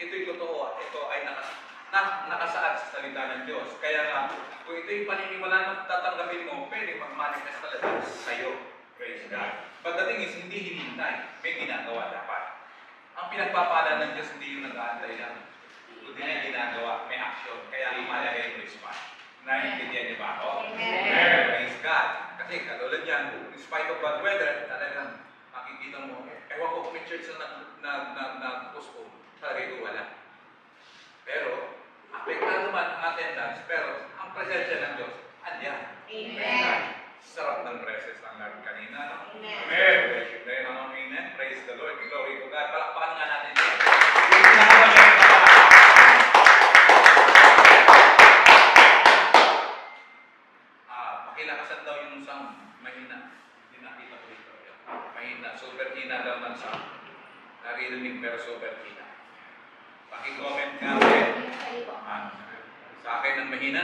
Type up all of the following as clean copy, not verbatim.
ito'y totoo at ito ay nakasaad sa salita ng Diyos. Kaya nga, kung ito'y paniniwala na tatanggapin mo, pwede mag-manifest talaga sa'yo. Praise God. But the thing is, hindi hinintay. May ginagawa dapat. Ang pinagpapala ng Diyos hindi yung nag-aantay lang. Kundi may ginagawa, may action. Kaya ang malagay yung respond. Naintindihan niyo ba ako? Amen. Praise God. Kasi katulad yan, in spite of bad weather, talagang makikita mo, ewan ko kung may church na nag-postpone. Talaga ito wala. Pero, apektado man ang attendance, pero ang presensya ng Diyos, andyan. Amen. Sarap ng presence ng Lord kanina. Amen. Amen. Praise the Lord. Glory to God. Palakpakan nga natin. Pakilakasan daw yung sound. Mahina. Hindi nakita ko dito. Mahina. Super hina daw ng sound. Naririnig pero super hina. Paki-comment nga ulit. Sa akin ang mahina.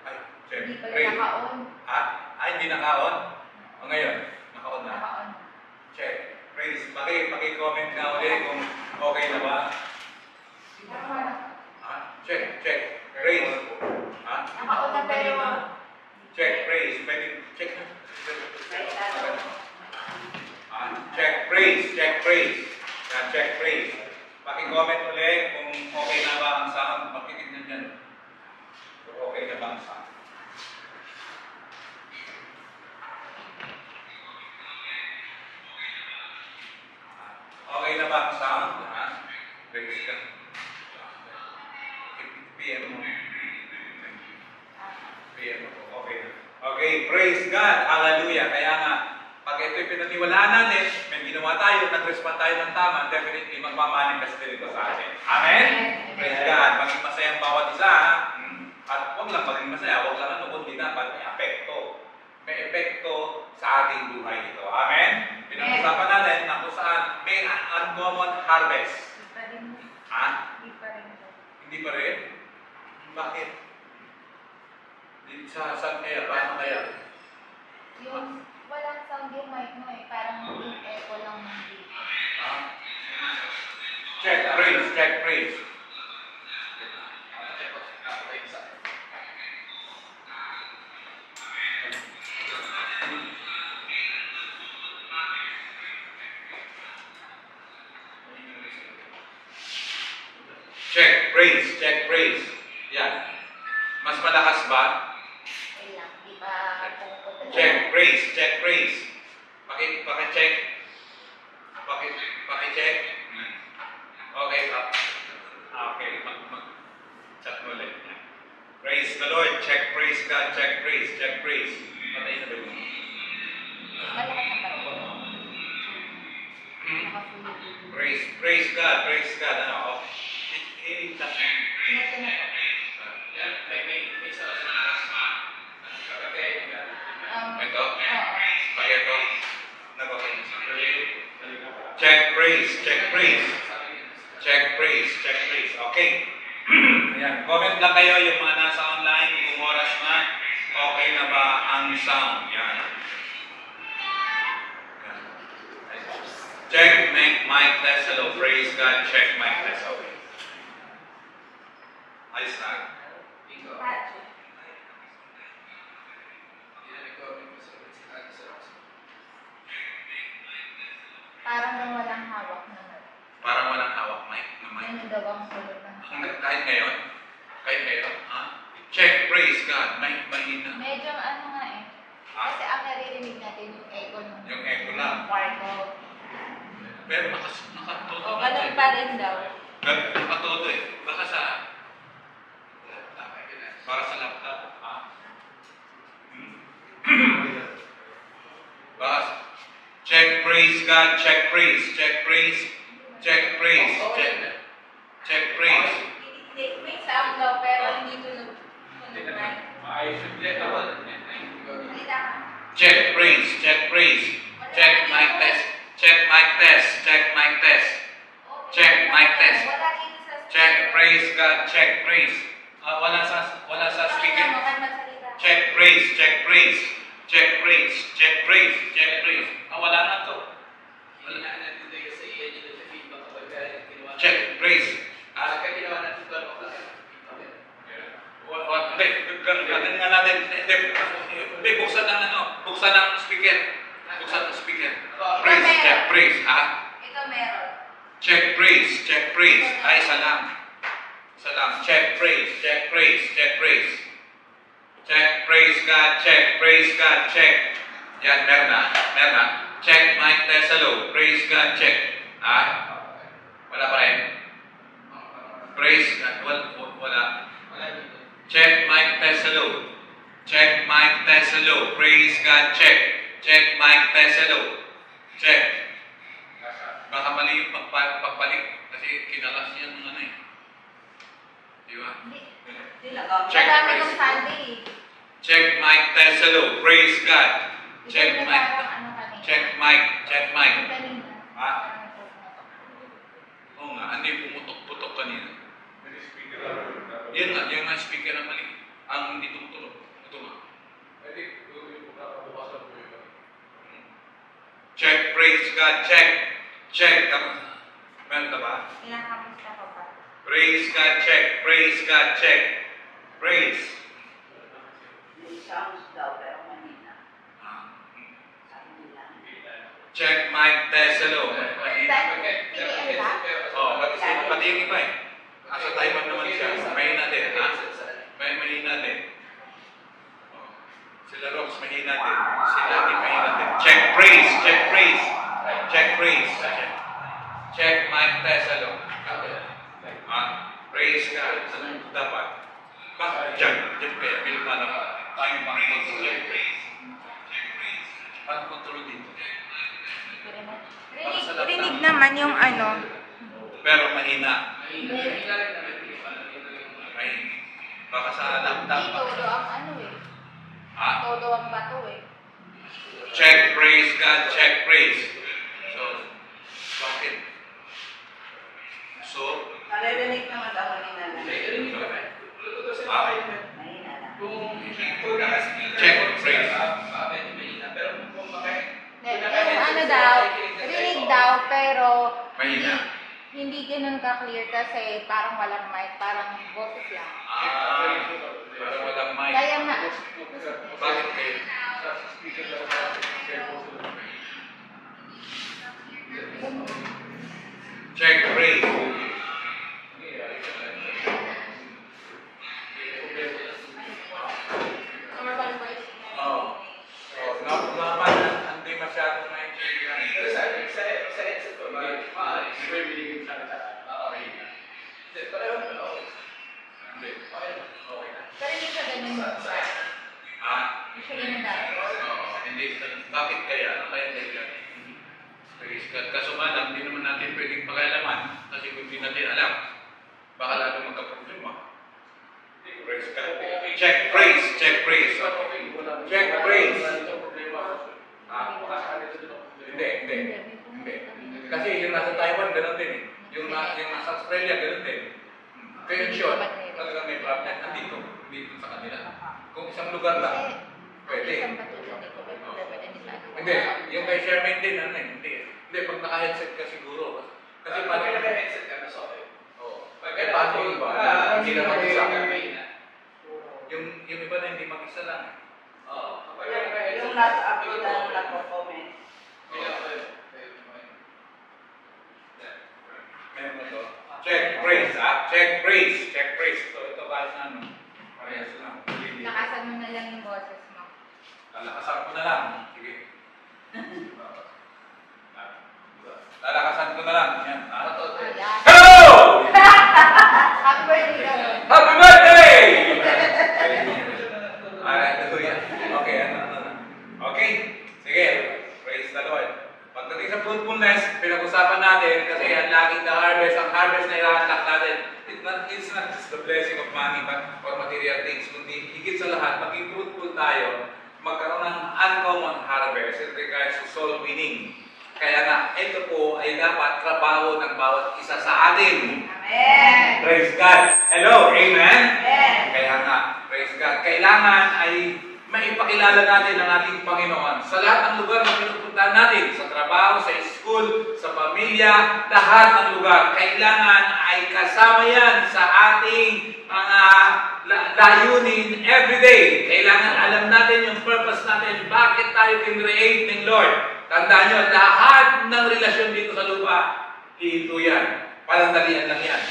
Ay, check. Hindi pala naka-on. Hindi naka-on? O ngayon, naka-on na. Naka-on. Check. Praise. Paki-comment nga ulit kung okay na ba. Check. Praise. Naka-on na pero... Check. Praise. Pwede check. Check. Praise. Check. Praise. Check. Praise. Paki-comment ulit kung okay na ba ang sound. Makitignan dyan. Okay na ba ang sound? Okay na ba ang sound? Praise God. PM mo. PM mo. Okay na. Okay, praise God. Hallelujah. Kaya nga, pag ito'y pinaniwalaan natin, may ginawa tayo, nag-respond tayo ng tama, definitely magmamanifest din ito sa atin. Amen? Praise God. Maging masaya ang bawat isa. At huwag lang maging masaya, huwag lang kundi dapat may apekto. May epekto sa ating buhay ito. Amen? Pinag-usapan natin na kung saan may uncommon harvest. Hindi pa rin. Hindi pa rin? Bakit? Saan kaya? Paano kaya? Yung walang sound yung mic mo eh. Parang yung echo lang ng dito. Check, praise, check, praise. Check, praise, check, praise. Yan. Mas malakas ba? Wala. Di ba pupunta? Check, praise, check, praise. Paki-check. Paki-check. Okay, okay, chat mo ulit. Praise the Lord, check, praise God, check, praise, check, praise. Patay na ba yun? Malakas ang parang. Praise God, praise God. Ano? Sinat ko na po. Ito? Ito? Check, praise, check, praise. Check, praise, check, praise. Okay. Ayan. Comment lang kayo yung mga nasa online, kung oras na, okay na ba ang sound? Yan. Check, mic test. Hello, praise God. Check, mic test. Okay. Ayos na. Parang bang walang hawak naman. Parang walang hawak mic na mic. Ano daw ang kulot ng hawak? Kahit ngayon? Kahit ngayon? Check, praise God. Mahina. Medyo ano nga eh. Kasi ang naririnig natin yung echo ng Yung echo lang. kwarto. Pero nakatuto. O, ganun pa rin daw. Nakatuto eh. Baka sa... Para sa laptop. Bas. Check, praise God. Check, praise. Check, praise. Check, praise. Check, praise. May sound daw pero hindi tunog. Check, praise. Check, praise. Check, mic test. Check, mic test. Check, mic test. Check, mic test. Check, praise God. Check, praise. Wala sa speaker. Check, praise. Check, praise. Check, praise. Check, praise. Check, praise. Wala na to. Check, praise. Kaya ginawa natin 12 o'clock. Hindi, gagawin nga natin. Hindi, buksan ng buksan ng speaker. Buksan ng speaker. Praise, check, praise. Ha? Ito meron. Check, praise, check, praise. Ay, salam. Salam. Check, praise, check, praise, check, praise. Check, praise God, check, praise God, check. Yan, meron na. Check, mic, test, hello. Praise God, check. Ha? Wala pa rin. Praise God, wala. Check, mic, test, hello. Check, mic, test, hello. Praise God, check. Check, mic, test, hello. Check. Baka mali yung pagpalit kasi kinalas yan ng ano eh. Di ba? Check, Marami praise. kong Sunday. Check, mic, test, hello. Praise God. Check, Ito na mic. parang ano kanina. Check, mic. Check, mic. Yung kanina. Ha? Oo nga, hindi pumutok-putok kanina. Yan nga speaker na mali. Ang hindi tumutunog. Ito nga. Check, praise God, check. Check. Meron ka ba? Kinakamusta ko pa. Praise God, check. Praise God, check. Praise. Sounds daw, pero manina. Ah. Sabi nila. Check, mic, test, hello. PL ba? Oh, pati yung iba eh. Asa Taiwan naman siya. Mahina din, ha? Mahina din. Oh. Sila Rox, mahina din. Sila din, mahina din. Check, praise, check, praise. Check, praise. Check, mic, test, hello. Praise God. Ano dapat? Bakit? Diyan kaya. Bilang paano tayo praise. Check, praise. Check, praise. Paano control dito? Rinig naman yung ano. Pero mahina. Baka sa laptop. Todo ang ano eh. Ha? Todo ang bato eh. Check, praise God, check, praise. So, bakit? So, Naririnig naman daw manina lang. Mahina lang. check, praise. Yung ano daw, rinig daw pero Mahina. hindi ganun ka-clear kasi parang walang mic, parang boses lang. Parang walang mic. Kaya nga, Bakit kayo? Check, praise. Oh. Naman, hindi masyadong maintindihan. pero hindi siya ganun yung usually na dati. Hindi. Bakit kaya? Ano kaya dahilan? Praise God. Kaso nga lang, hindi naman natin pwedeng pakialaman kasi kung hindi natin alam, baka lalo magka-problema. Praise God. Check, praise. Check, praise. Check, praise. Hindi. Kasi yung nasa Taiwan, ganun din eh. Yung nasa Australia, ganun din. Kaya sure, talagang may problem. Dito sa kanila. Kung isang lugar lang, pwede. Isang patuloy ko, pwede din sa ano. Hindi, yung kay Sherman din, ano eh, hindi, pag naka-headset ka siguro. Kasi paano Oo. Eh, paano yun ba? Hindi na mag-isa. Yung iba na hindi mag-isa lang. Yung nasa upload na nagpo-comment. Meron ba ito? Check, praise, ha? Check, praise. Check, praise. So, ito kahit na ano. Parehas lang. Lakasan mo na lang yung boses mo. Lalakasan ko na lang. Sige. Lalakasan ko na lang. Yan. Ha? Ayan. Hello! Happy birthday daw. Happy birthday! Hallelujah. Okay, Okay, sige. Praise the Lord. Pagdating sa fruitfulness, pinag-usapan natin kasi ang laging the harvest, ang harvest na ilahatlak natin, it's not just the blessing of money but or material things, kundi higit sa lahat, maging fruitful tayo, magkaroon ng uncommon harvest in regards to soul winning. Kaya nga, ito po ay dapat trabaho ng bawat isa sa atin. Amen! Praise God. Hello, amen? Amen! Kaya nga, praise God. Kailangan ay maipakilala natin ang ating Panginoon sa lahat ng lugar na pinupuntahan natin, sa trabaho, sa school, sa pamilya, lahat ng lugar. Kailangan ay kasama yan sa ating mga layunin everyday. Kailangan alam natin yung purpose natin, bakit tayo kinreate ng Lord. Tandaan nyo, lahat ng relasyon dito sa lupa, ito yan. Palandalian lang yan.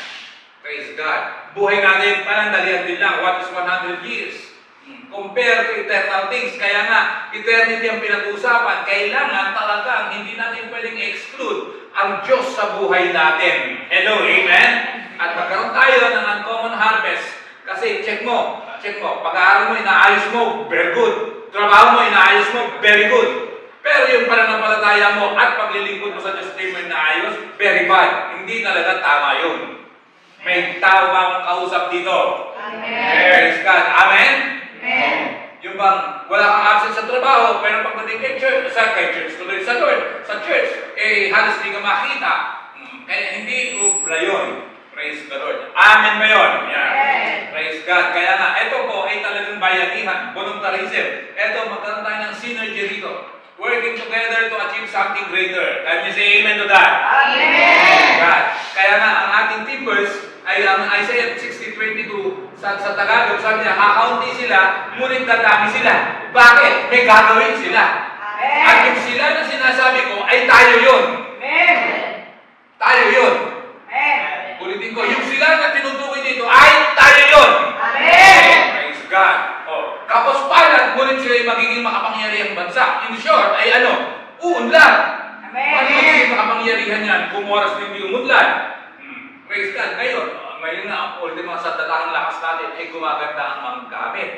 Praise God. Buhay natin, palandalian din lang. What is 100 years? Compare to eternal things. Kaya nga, eternity ang pinag-uusapan. Kailangan talagang hindi natin pwedeng exclude ang Diyos sa buhay natin. Hello, amen? At magkaroon tayo ng uncommon harvest. Kasi check mo, pag-aaral mo, inaayos mo, very good. Trabaho mo, inaayos mo, very good. Pero yung pananampalataya mo at paglilingkod mo sa Diyos hindi mo inaayos, very bad. Hindi talaga tama yun. May tao ba akong kausap dito? Amen. Praise God. Amen? Amen. Yung bang wala kang absent sa trabaho, pero pagdating kay church, tuloy sa Lord, sa church, halos di ka makita. Kaya hindi ubra yun. Praise the Lord. Amen ba yun? Yeah. Praise God. Kaya nga, ito po ay talagang bayanihan, voluntarism. Ito, magkaroon tayo ng synergy dito. Working together to achieve something greater. Can you say amen to that? Amen. God. Kaya nga, ang ating timbers ay ang Isaiah 60:22 sa Tagalog, sabi niya, kakaunti sila, ngunit dadami sila. Bakit? May gagawin sila. At yung sila na sinasabi ko, ay tayo yun. Tayo yun. Ulitin ko, yung sila na tinutukoy dito, ay tayo yun. Praise God. Kapos-palan, ngunit sila ay magiging makapangyarihang bansa. In short, ay ano? Uunlad. Ano magiging makapangyarihan yan kung oras na hindi umunlad? Praise God. Ngayon nga, ang ultimo sa dalang lakas natin ay gumaganda ang mga gamit.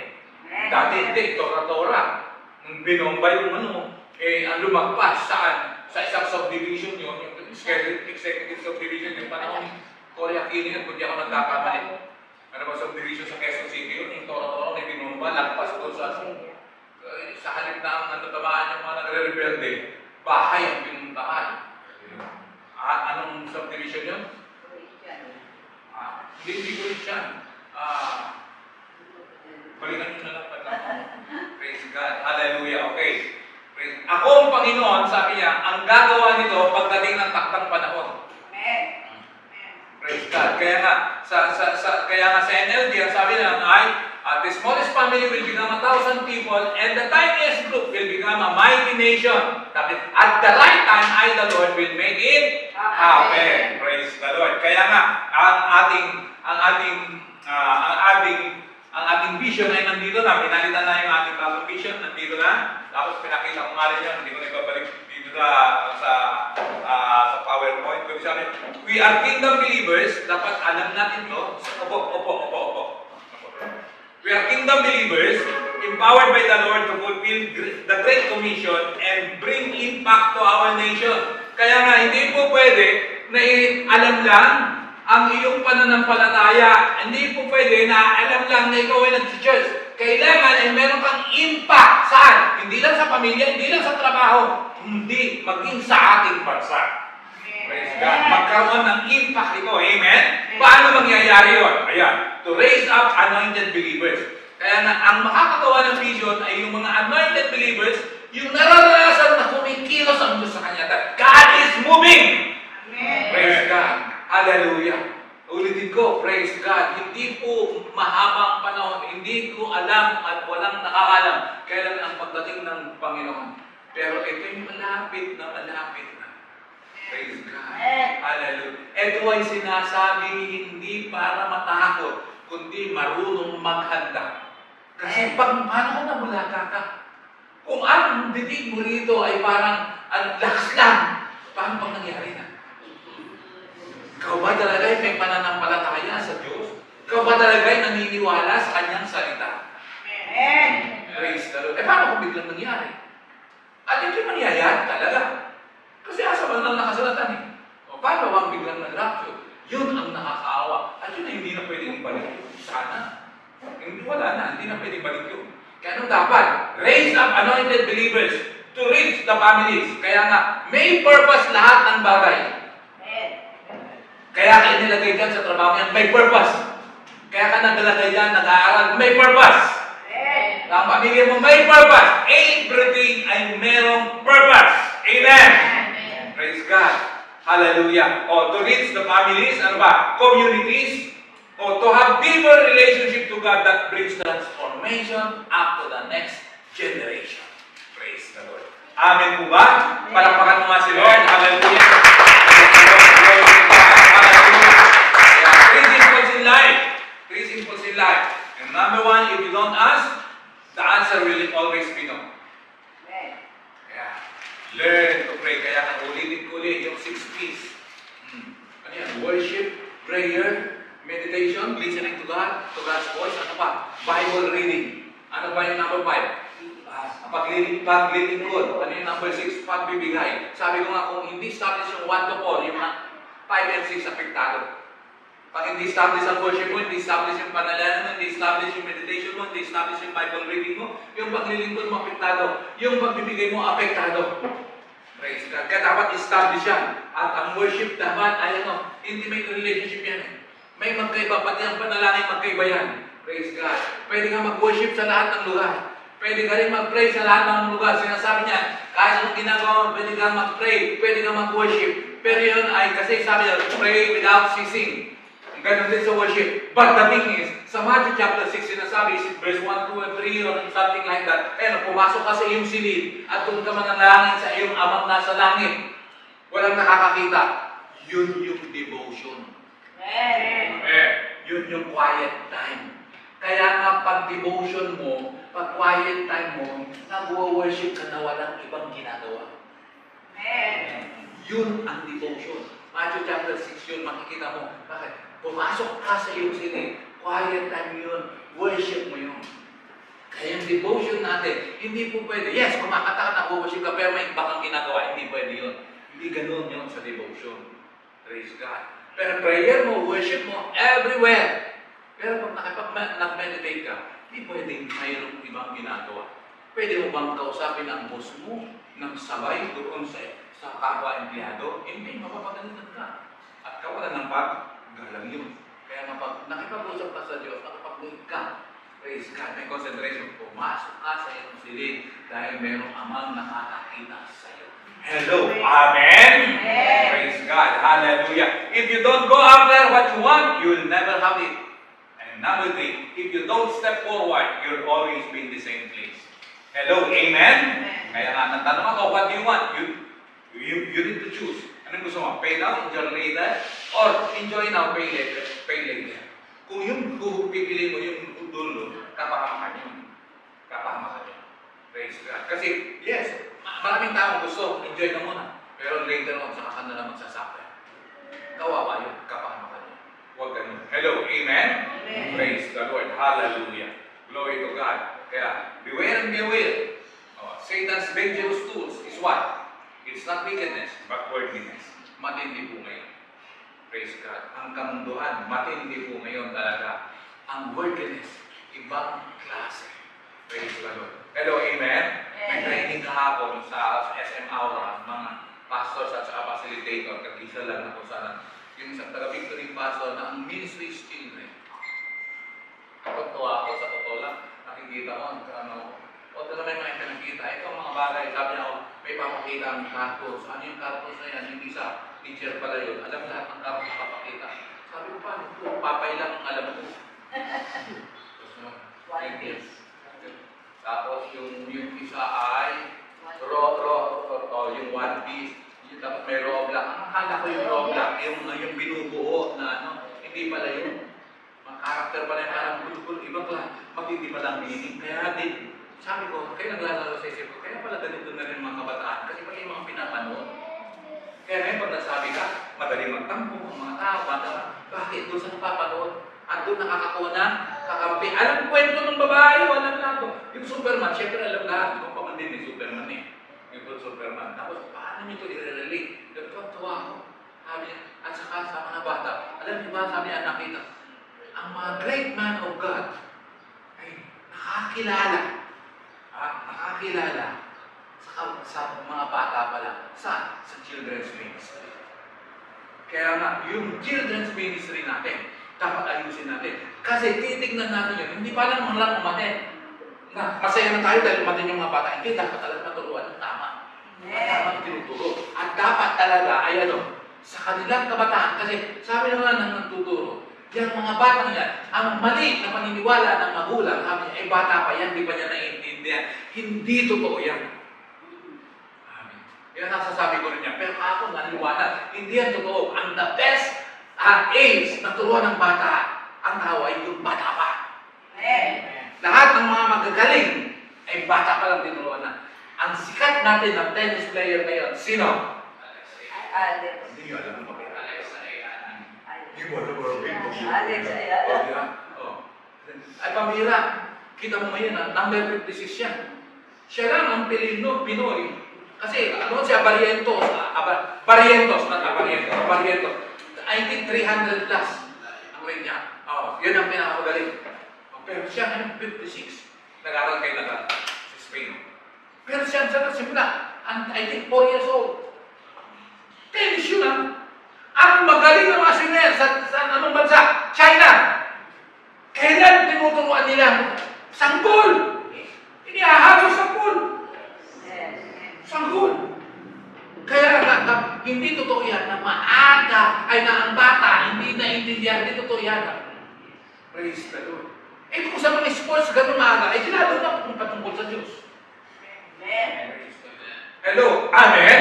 Dati hindi, tora-tora. Nung binomba yung ang lumagpas saan? Sa isang subdivision yun, yung executive subdivision, yung panahon Korea Kini, kung di ako nagkakamali. Ano ba subdivision sa Quezon City yun? Yung tora-tora na binomba, lagpas doon sa halip na ang tamaan yung mga nagre-rebelde. Bahay ang pinuntahan. Anong subdivision yun? Hindi ko rin siya. Balikan nyo na lang pala. Praise God. Hallelujah. Okay. Ako ang Panginoon, sabi niya, ang gagawa nito pagdating ng takdang panahon. Praise God. Kaya nga, sa NLD, ang sabi niya ay, the smallest family will become 1,000 people and the tiniest group will become a mighty nation. At the right time, the Lord will make it happen. Praise the Lord. Kaya nga, ang ating vision ay nandito na. Pinalitan na yung ating bagong vision, nandito na. Tapos pinakita ko nga rin yan, hindi ko na ibabalik dito sa PowerPoint. Kung sabi, we are kingdom believers, dapat alam natin to. Opo. We are kingdom believers, empowered by the Lord to fulfill the Great Commission and bring impact to our nation. Kaya nga, hindi po pwede na alam lang ang iyong pananampalataya. Hindi po pwede na alam lang na ikaw ay nag-church. Kailangan ay meron kang impact. Saan? Hindi lang sa pamilya, hindi lang sa trabaho, hindi, maging sa ating bansa. Praise God. Magkaroon ng impact ito. Amen? Paano mangyayari yun? Ayan. To raise up anointed believers. Kaya na, ang makakagawa ng vision ay yung mga anointed believers, yung nararanasan na kumikilos ang Diyos sa kanya. That God is moving. Praise God. Hallelujah. Ulitin ko, praise God. Hindi po mahabang panahon, hindi ko alam at walang nakakalam kailan ang pagdating ng Panginoon. Pero ito yung malapit na. Praise God. Hallelujah. Ito ay sinasabi hindi para matakot, kundi marunong maghanda. Kasi paano ka nabulata ka? Kung ang didig mo rito ay parang lakas lang, paano pang nangyari na? Ikaw ba talaga ay may pananampalataya sa Diyos? Ikaw ba talaga ay naniniwala sa Kanyang salita? Praise the Lord. Paano kung biglang nangyari? At ito yung mangyayari talaga. Kasi asa ba lang nakasalatan eh? O paano ang biglang nag-rapture? Yun ang nakakaawa. At yun ay hindi na pwedeng ibalik. Sana. Hindi na pwedeng ibalik yun. Kaya anong dapat? Raise up anointed believers to reach the families. Kaya nga, may purpose lahat ng bagay. Kaya ka inilagay dyan sa trabaho yan, may purpose. Kaya ka nagalagay dyan, nag-aaral, may purpose. Ang pamilya mo may purpose. Everything ay merong purpose. Amen. Amen. Praise God. Hallelujah. To reach the families, ano ba? Communities. To have deeper relationship to God that brings transformation up to the next generation. Praise the Lord. Amen po ba? Palakpakan mo nga si Lord. Hallelujah. Glory to God. Hallelujah. Yeah. Three simples in life. Three simples in life. And number one, if you don't ask, the answer will always be no. Amen. Yeah. Learn to pray. Kaya kang ulitin-ulit yung 6 P's. Ano yan? Worship, prayer, meditation, listening to God, to God's voice. Ano pa? Bible reading. Ano pa yung number 5? Paglilingkod. Ano yung number 6? Pagbibigay. Sabi ko nga, kung hindi establish yung 1 to 4, yung 5 and 6 apektado. Pag hindi establish ang worship mo, hindi establish yung panalangin mo, hindi establish yung meditation mo, hindi establish yung Bible reading mo, yung paglilingkod mo apektado. Yung pagbibigay mo apektado. Praise God. Kaya dapat establish yan. At ang worship dapat ay intimate relationship yan. May magkaiba, pati ang panalangin magkaiba yan. Praise God. Pwede ka mag-worship sa lahat ng lugar. Pwede ka rin mag-pray sa lahat ng lugar. Sinasabi niya, kahit anong ginagawa mo, pwede ka mag-pray, pwede ka mag-worship. Pero yun ay, kasi sabi niya, pray without ceasing. Ganon din sa worship. But the thing is, sa Matthew chapter 6, sinasabi, verse 1, 2, and 3, or something like that, pumasok ka sa iyong silid, at doon ka manalangin sa iyong amang nasa langit. Walang nakakakita. Yun yung devotion. Amen. Yun yung quiet time. Kaya nga pag devotion mo, pag quiet time mo, nag-worship ka na walang ibang ginagawa. Amen. Yun ang devotion. Matthew chapter 6 yun, makikita mo. Bakit? Pumasok ka sa iyong silid. Quiet time yun. Worship mo yun. Kaya yung devotion natin, hindi po pwede. Yes, kumakata ka, nag-worship ka, pero may iba kang ginagawa. Hindi pwede yun. Hindi ganun yun sa devotion. Praise God. Pero prayer mo, worship mo, everywhere. Pero pag nag-meditate ka, hindi pwedeng mayroong ibang ginagawa. Pwede mo bang kausapin ang boss mo ng sabay doon sa kapwa-empleyado? Hindi, mapapagalitan ka. At kawalan ng pag-galang yun. Kaya pag nakipag-usap ka sa Diyos, nakapag-uwi ka. Praise God. May concentration. Pumasok ka sa iyong silid dahil mayroong amang nakakakita sa iyo. Hello. Amen. Amen. Praise God. Hallelujah. If you don't go after what you want, you will never have it. And number 3, if you don't step forward, you'll always be in the same place. Hello. Amen. Kaya nga, natanong ako, what do you want? You need to choose. Anong gusto mo? Pay now, enjoy later? Or enjoy now, pay later? Kung yung pipili mo yung dulo, kapahamakan yun. Kapahamakan yun. Praise God. Kasi, yes, maraming taong gusto, enjoy na muna. Pero later on, saka ka na lang magsasuffer. Kawawa yun, kapahamakan yun. Huwag ganun. Hello, amen? Amen. Praise the Lord. Hallelujah. Glory to God. Kaya, beware and beware. Satan's dangerous tools is what? It's not wickedness, but worldliness. Matindi po ngayon. Praise God. Ang kamunduhan, matindi po ngayon talaga. Ang worldliness, ibang klase. Praise the Lord. Hello, amen? May training kahapon sa SM Aura, mga pastors at saka facilitator. Kag-isa lang ako sana. Yung isang taga-victory pastor na ang ministry is children. Tuwa ako sa totoo lang. Nakikita ko o talaga may pinakita. Ito ang mga bagay. Sabi niya, may papakita ang cartos. Ano yung cartos na yan? Hindi sa teacher pala yun. Alam lahat ng cartos na papakita. Sabi ko, paano ito? Papay lang ang alam ko. Tapos yung isa ay yung one piece. Dapat may raw black. Ang akala ko yung raw black, yung binubuo na hindi pala yun. Mga karakter pala yung parang gulo-gulo. Ibang klase. Matindi palang meaning. Kaya din, sabi ko, kaya naglalaro sa isip ko, kaya pala ganito na rin mga kabataan. Kasi pala yung mga pinapanood. Kaya ngayon pag nasabi ka, madaling magtampo ang mga tao. Bakit doon sa napapanood? At doon nakakakuha na kakampi. Alam kwento ng babae, alam na ito. Yung Superman, syempre alam lahat. Kung pa man din ni Superman eh. Yung Superman. Tapos paano nyo ito i-relate? Nagtuwa ako. Sabi niya, at saka sa mga bata. Alam niyo ba, sabi niya, nakita. Ang mga great man of God ay nakakilala. Nakakilala sa mga bata pala. Saan? Sa children's ministry. Kaya nga, yung children's ministry natin, dapat ayusin natin. Kasi titignan natin yun, hindi pa lang umaten. na masaya na tayo dahil umatin yung mga bata. Hindi, dapat talaga maturuan ng tama. Tama tinuturo. At dapat talaga ay sa kanilang kabataan. Kasi sabi naman ng nagtuturo, yung mga batang yan, ang mali na paniniwala ng magulang, sabi niya, bata pa yan, di pa niya naiintindihan. Hindi totoo yan. Amen. Yan ang sasabi ko rin niya. Pero ako naniwala, hindi yan totoo. Ang the best age na turuan ng bata, ang tao ay yung bata pa. Lahat ng mga magagaling ay bata pa lang tinuruan na. Ang sikat natin ng tennis player ngayon, sino? Alex. Hindi nyo alam ang papel. Hindi mo alam Alex Ayala. Ay pamira, kita mo ngayon, number 56 yan. Siya lang ang Pilino, Pinoy. Kasi ano siya, Barrientos. I think 300 plus ang rate niya. Yun ang pinakamagaling. Pero siya ngayon 56. Nag-aral kayo na sa Spain. Pero siya sa nagsimula, I think 4 years old. Tennis yun ah. Ang magaling ng mga swimmer sa anong bansa? China. Kailan tinuturuan nila? Sanggol. Inihahalos sanggol. Sanggol. Kaya hindi totoo yan na maaga ay na ang bata hindi naiintindihan. Hindi totoo yan. Praise the Lord. Kung sa mga sports ganun maaga, ay lalo na kung patungkol sa Diyos. Hello? Amen?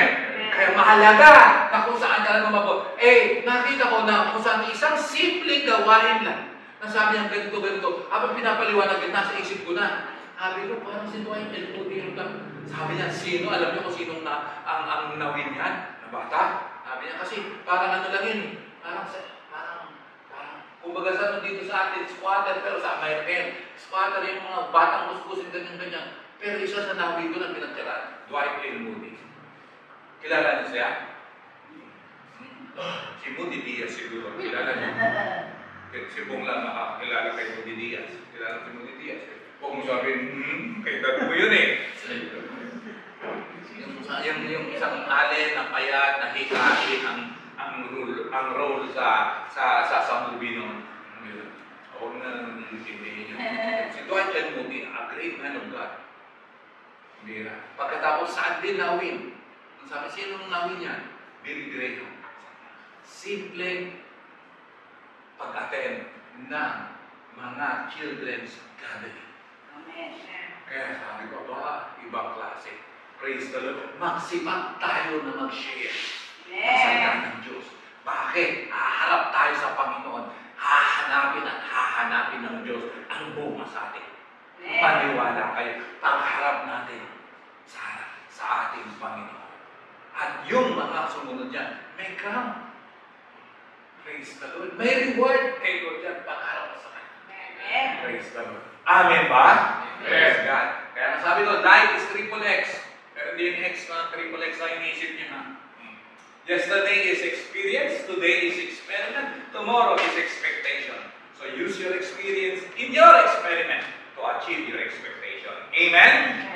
Kaya mahalaga na kung saan talaga mabuo. Nakita ko na kung saan isang simpleng gawain lang na sabi niya ganito. Habang pinapaliwanag yun, nasa isip ko na. Sabi ko, parang sino ay LOD lang. Sabi niya, sino? Alam niyo kung sinong ang nawin yan? Na bata? Sabi niya, kasi parang lang yun. Parang kumbaga sa dito sa atin, squatter, pero sa American, squatter yung mga batang kuskusin, ganyan. Pero isa sa nawin ko na pinagtyalaan, Dwight L. Moody. Kilala niyo siya? Si Moody Diaz siguro. Kilala niyo? Si Bong lang nakakilala kay Moody Diaz. Kilala si Moody Diaz. Huwag mo sabihin, kay dad mo yun eh. Yung isang alin na payat, na hikain ang role sa movie noon. Huwag na nangyitindihin yun. Si Dwight L. Moody, a great man of God. Pagkatapos saan din nawin? Sabi, sino nawin yan? Billy Graham. Simple pag-attend ng mga children's gathering. Kaya sabi ko, ibang klase. Praise the Lord. Magsipag tayo na mag-share sa salita ng Diyos. Bakit? Haharap tayo sa Panginoon. Hahanapin ng Diyos ang bunga sa atin. Paniwala kayo. Pagharap natin sa ating Panginoon. At yung mga sumunod dyan, may crown. Praise the Lord. May reward kay Lord dyan. Pagharap sa Kanya. Praise the Lord. Amen ba? Praise God. Kaya nasabi ko, life is triple X. Pero hindi yung X na triple X na iniisip niyo na. Yesterday is experience, today is experiment, tomorrow is expectation. So use your experience in your experiment to achieve your expectation. Amen?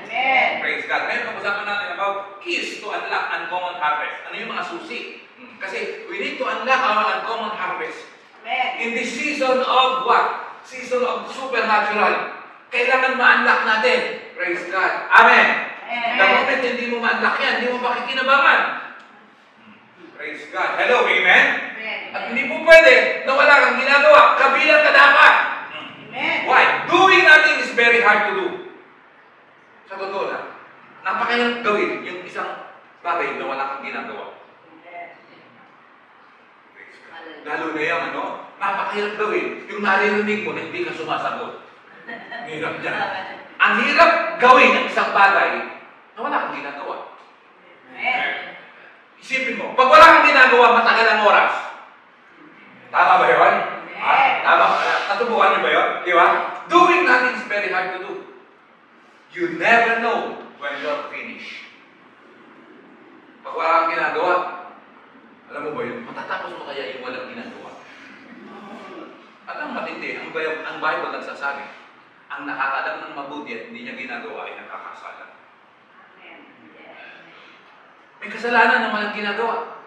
Amen. Praise God. Ngayon, pag-usapan natin about keys to unlock uncommon harvest. Ano yung mga susi? Kasi we need to unlock our uncommon harvest. Amen. In this season of what? Season of supernatural. Kailangan ma-unlock natin. Praise God. Amen. Amen. The moment hindi mo ma-unlock yan, hindi mo pakikinabangan. Praise God. Hello, amen? At hindi po pwede na wala kang ginagawa. Kabilang ka dapat. Amen. Why? Doing nothing is very hard to do. Sa totoo lang. Napakahirap gawin yung isang bagay na wala kang ginagawa. Praise God. Lalo na yung napakahirap gawin yung naririnig mo na hindi ka sumasagot. Hirap dyan. Ang hirap gawin ng isang bagay na wala kang ginagawa. Amen. Isipin mo, pag wala kang ginagawa, matagal ang oras. Tama ba yun? Tama? Natubukan niyo ba yun? Di ba? Doing nothing is very hard to do. You never know when you're finished. Pag wala kang ginagawa, alam mo ba yun? Matatapos mo kaya yung walang ginagawa. At ang matindi, ang Bible nagsasabi, ang nakakalam ng mabuti at hindi niya ginagawa ay nakakasala. May kasalanan na walang ginagawa.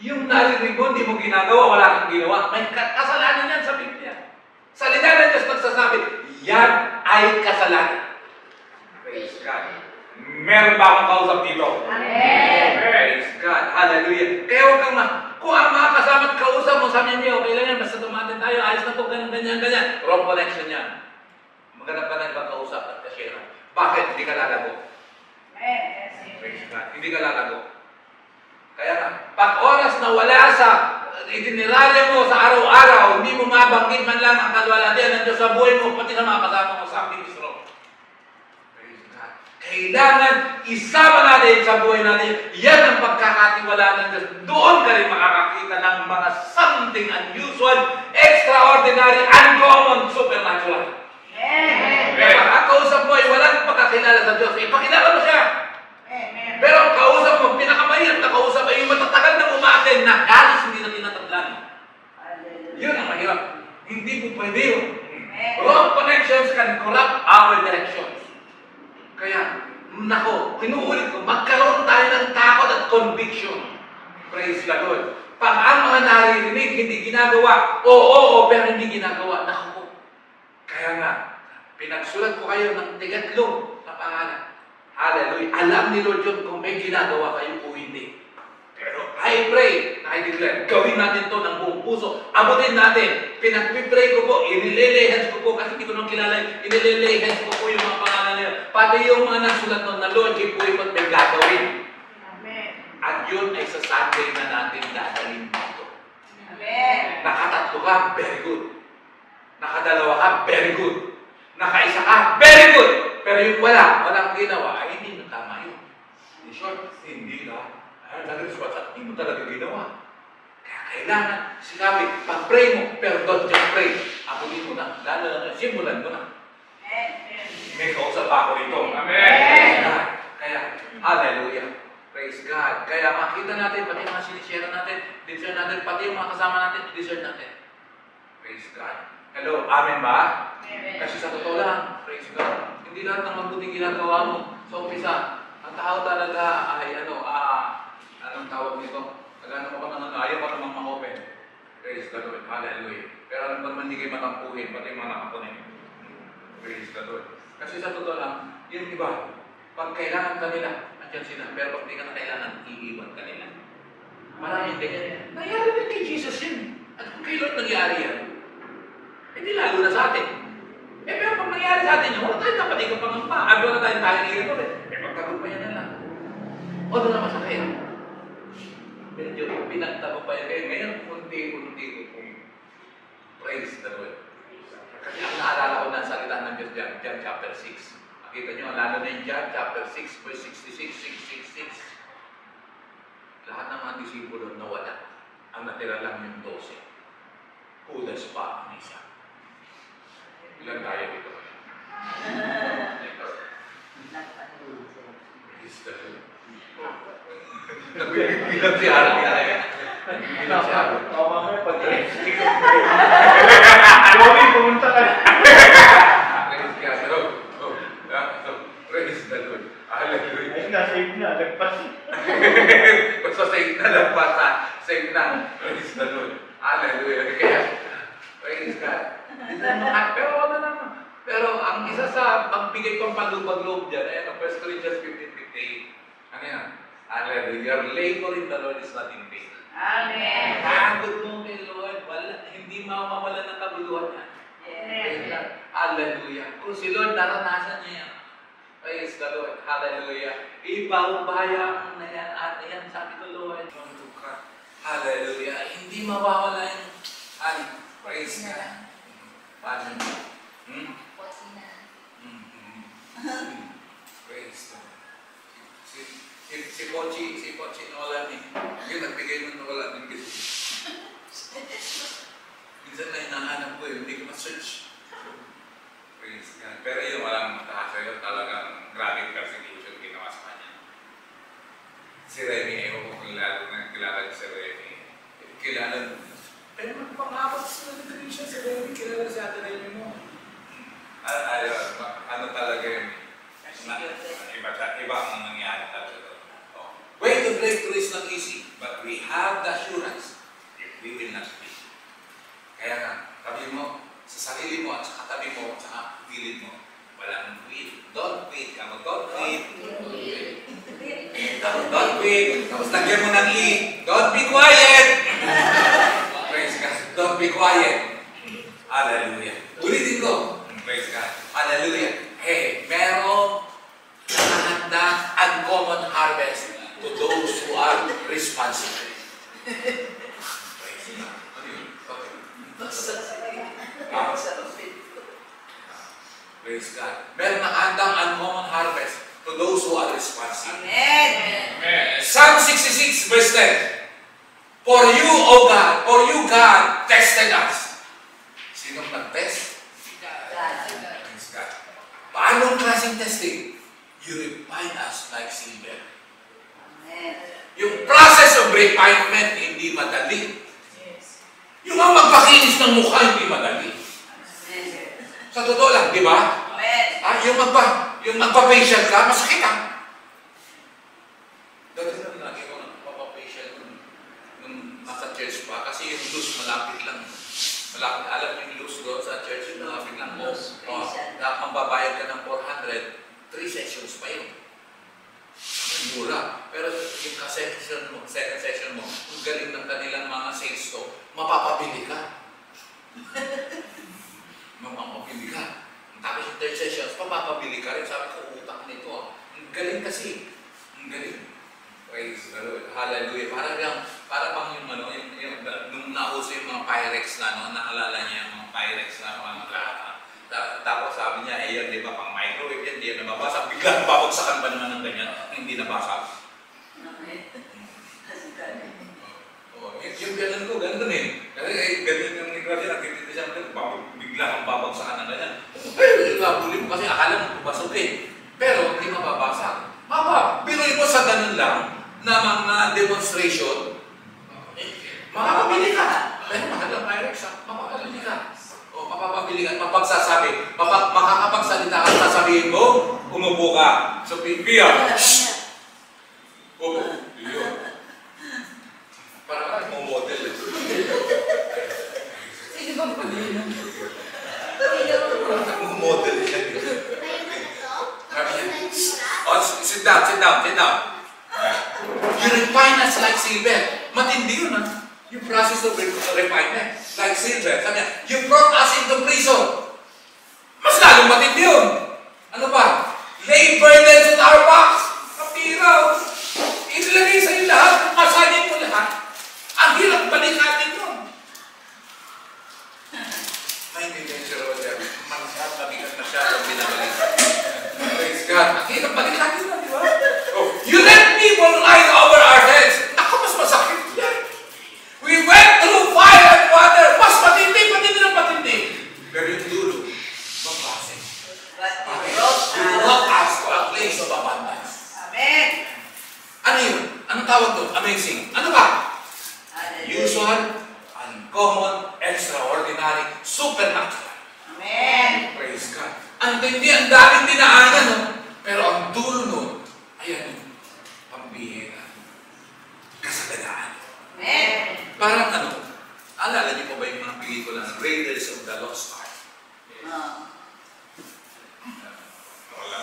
Yung narinig mo, hindi mo ginagawa, wala kang ginawa. May kasalanan yan sa Biblia. Salita ng Diyos nagsasabi, yan ay kasalanan. Praise God. Meron ba akong kausap dito? Amen. Praise God. Hallelujah. Kaya huwag kang kung ang mga kasama at kausap mo, sabi niyo, okay lang yan, basta tumatin tayo, ayos na po, ganyan. Wrong connection yan. Maghanap ka ng ibang kausap at kasyera. Bakit? Hindi ka lalago. Praise God. Hindi ka lalago. Kaya nga, pag oras na wala sa itineraryo mo sa araw-araw, hindi mo mabanggit man lang ang kalwalatian ng Diyos sa buhay mo, pati sa mga kasama mo, something is wrong. Praise God. Kailangan isama natin sa buhay natin. Yan ang pagkakatiwalaan ng Diyos. Doon ka rin makakakita ng mga something unusual, extraordinary, uncommon, supernatural. Kapag ang kausap mo ay walang pagkakilala sa Diyos, ipakilala mo siya. Pero ang kausap mo, pinakamahirap na kausap ay yung matatagal na umaten na halos hindi na tinatatlan. Yun ang mahirap. Hindi po pwede yun. Wrong connections can corrupt our directions. Kaya, nako, kinuulit ko, magkaroon tayo ng takot at conviction. Praise the Lord. Pag ang mga naririnig, hindi ginagawa, oo, pero hindi ginagawa, nako. Kaya nga, pinagsulat ko kayo ng tigatlo na pangalan. Hallelujah. Alam ni Lord yun kung may ginagawa kayo o hindi. Pero I pray, I declare, gawin natin to ng buong puso. Abutin natin. Pinag-pray ko po, inililehens ko po, kasi hindi ko nang kilala, inililehens ko po yung mga pangalan nila. Pati yung mga nagsulat nun na Lord, po yung may gagawin. At yun ay sa Sunday na natin dadalhin dito. Nakatatlo ka, very good. Nakadalawa ka, very good. Nakaisa ka, very good. Pero yung walang ginawa, ay hindi na tama yun. In short, hindi na. Hindi mo talaga ginawa. Kaya kailangan, sinabi, pag-pray mo, pero don't just pray. Abutin mo na, lalo na, simulan mo na. May kausap ako rito. Amen. Kaya, hallelujah. Praise God. Kaya makita natin, pati mga sinishare natin, discern natin, pati yung mga kasama natin, discern natin. Praise God. Hello, amen ba? Kasi sa totoo lang, praise God, hindi lahat ng mabuting ginagawa mo. So, umpisa, ang tao talaga ay anong tawag nito? Nagano mo ka naman, ayaw ka namang ma-open. Praise the Lord, hallelujah. Pero alam ba naman hindi kayo matampuhin, pati yung mga nakapunin. Praise the Lord. Kasi sa totoo lang, yung iba, pag kailangan kanila, andyan sila. Pero pag hindi ka na kailangan, iiwan kanila. Maraming ganyan. Nangyari rin kay Jesus yun. At kung kay Lord nangyari yan, hindi lalo na sa atin. Pero pag nangyari sa atin yun, wala tayong dapat ikapangamba. Ano na tayong tayong irin ulit. Magtagumpayan na lang. O doon naman sa kayo. Medyo pinagtagumpayan kayo. Ngayon, unti-unti ko kung praise the Lord. Kasi ang naalala ko na salita ng Diyos dyan, John chapter 6. Makita nyo, lalo na yung John chapter 6, verse 66, 666. Lahat ng mga disipulo nawala. Ang natira lang yung 12. Judas pa ang isa. Ilan tayo dito? Praise the Lord. Nagbibilang si Harvey na yan. Nagbibilang si Harvey. Oo, mamaya pag-dress. Joey, pumunta ka. Praise God. Praise the Lord. Hallelujah. Ayun na, save na. Lagpas. Basta save na lang basta. Save na. Praise the Lord. Hallelujah. Kaya, praise God. Pero wala naman. Pero ang isa sa pagbigay pang palubag-loob dyan, ay 1 Corinthians 15:58. Ano yan? Hallelujah. Your labor in the Lord is not in vain. Amen. Pagod mo kay Lord, hindi mawawala ng kabuluhan niya. Praise God. Hallelujah. Kung si Lord naranasan niya yan. Praise the Lord. Hallelujah. Ipaubaya na yan at yan. Sabi ko, Lord, hallelujah. Hindi mawawala yung praise God. Paano mo? Praise God. Si Pochi Nolan eh. Yung nagbigay ng Nolan din kasi. Minsan na hinahanap ko eh, hindi ko ma-search. Praise God. Pero yung walang matahasa yun, talagang grabing persecution ginawa sa kanya. Si Remy, ewan ko kung kilala niyo si Remy. Kilala mo. Pero magpangakot sila ng Christian si Remy, kilala si Ate Remy mo. Ano talaga yun? Iba ang nangyari talaga. Way to breakthrough is not easy, but we have the assurance if we will not be. Kaya nga, sabi mo, sa sarili mo at sa katabi mo at sa gilid mo, quit. Come on, don't quit. Don't quit. Tapos lagyan mo ng E. Don't be quiet. Praise God. Don't be quiet. Hallelujah. Ulitin ko. Praise God. Hallelujah. Hey, merong nakahandang uncommon harvest to those who are responsible. Praise God. Ano yun? Okay. Praise God. Meron nakahandang uncommon harvest to those who are responsible. Amen. Psalm 66 verse 10. For you, O God, tested us. Sinong nag-test? Praise God. Paanong klaseng testing? You refine us like silver. Amen. Yung process of refinement, hindi madali. Yung mga magpakinis ng mukha, hindi madali. Sa totoo lang, di ba? Amen. Yung magpa-facial ka, masakit ah. Dati na lagi ko nagpapa-facial nung nasa church pa, kasi yung luz malapit lang. Alam mo yung luz doon sa church, malapit lang mo. Ang babayad ka ng 400, 3 sessions pa yun. Ang mura. Pero yung second session mo, kung galing ng kanilang mga sales to, mapapabili ka. Mapapabili ka. Tapos yung third sessions, mapapabili ka rin. Sabi ko, utak nito. Ang galing kasi. Ang galing. Praise the Lord. Hallelujah. Para bang yung nung nauso yung mga Pyrex na, naalala niya yung mga Pyrex na tapos sabi niya, yan, di ba, pang microwave yan, di yan nababasa. Biglang babagsakan pa naman ng ganyan, hindi nabasa. Yung ganun ko, ganun eh. Kasi ganun yung negosyo, nakikita siya, bigla kang babagsakan ng ganyan. Ay, labuli mo kasi akala mo pupasukin. Pero hindi mababasa. Biruin mo sa ganun lang, na mga demonstration, makakabili ka. Pero mahal ang Pyrex, makakabili ka. O mapapabili ka, mapagsasabi, makakapagsalita ka, sasabihin mo, umupo ka. So, Pia, upo. Yun. Parang mo model eh. Sino ba po yun? Mo model eh. Oh, sit down. You refine us like silver. Matindi yun ah. Yung process of refinement. Like silver. Sabi niya, you brought us into prison. Mas lalong matindi yun. Ano ba? Lay burdens on our backs. Kapiraw. Inilagay sa iyo lahat. Masanin mo lahat. Ang hirap balikatin yun. Naintindihan siya rin siya. Mabigat na siya ang binabalikan. Praise God. Ang hirap balikatin yun, di ba? Oh, you let people ride over our heads. Ako, mas masakit yan. We went through fire and water. Mas matindi ng matindi. Pero yung dulo, mabasig. You brought us to a place of abundance. Amen. Ano yun? Anong tawag doon? Amazing. Ano ba? Usual, uncommon, extraordinary, supernatural. Amen. Praise God. Ang tindi, ang daming dinaanan, no? Pero ang dulo nun, ayan, pambihira. Kasaganaan. Amen. Parang ano, alala niyo pa ba yung mga pelikula ng Raiders of the Lost Ark? Wala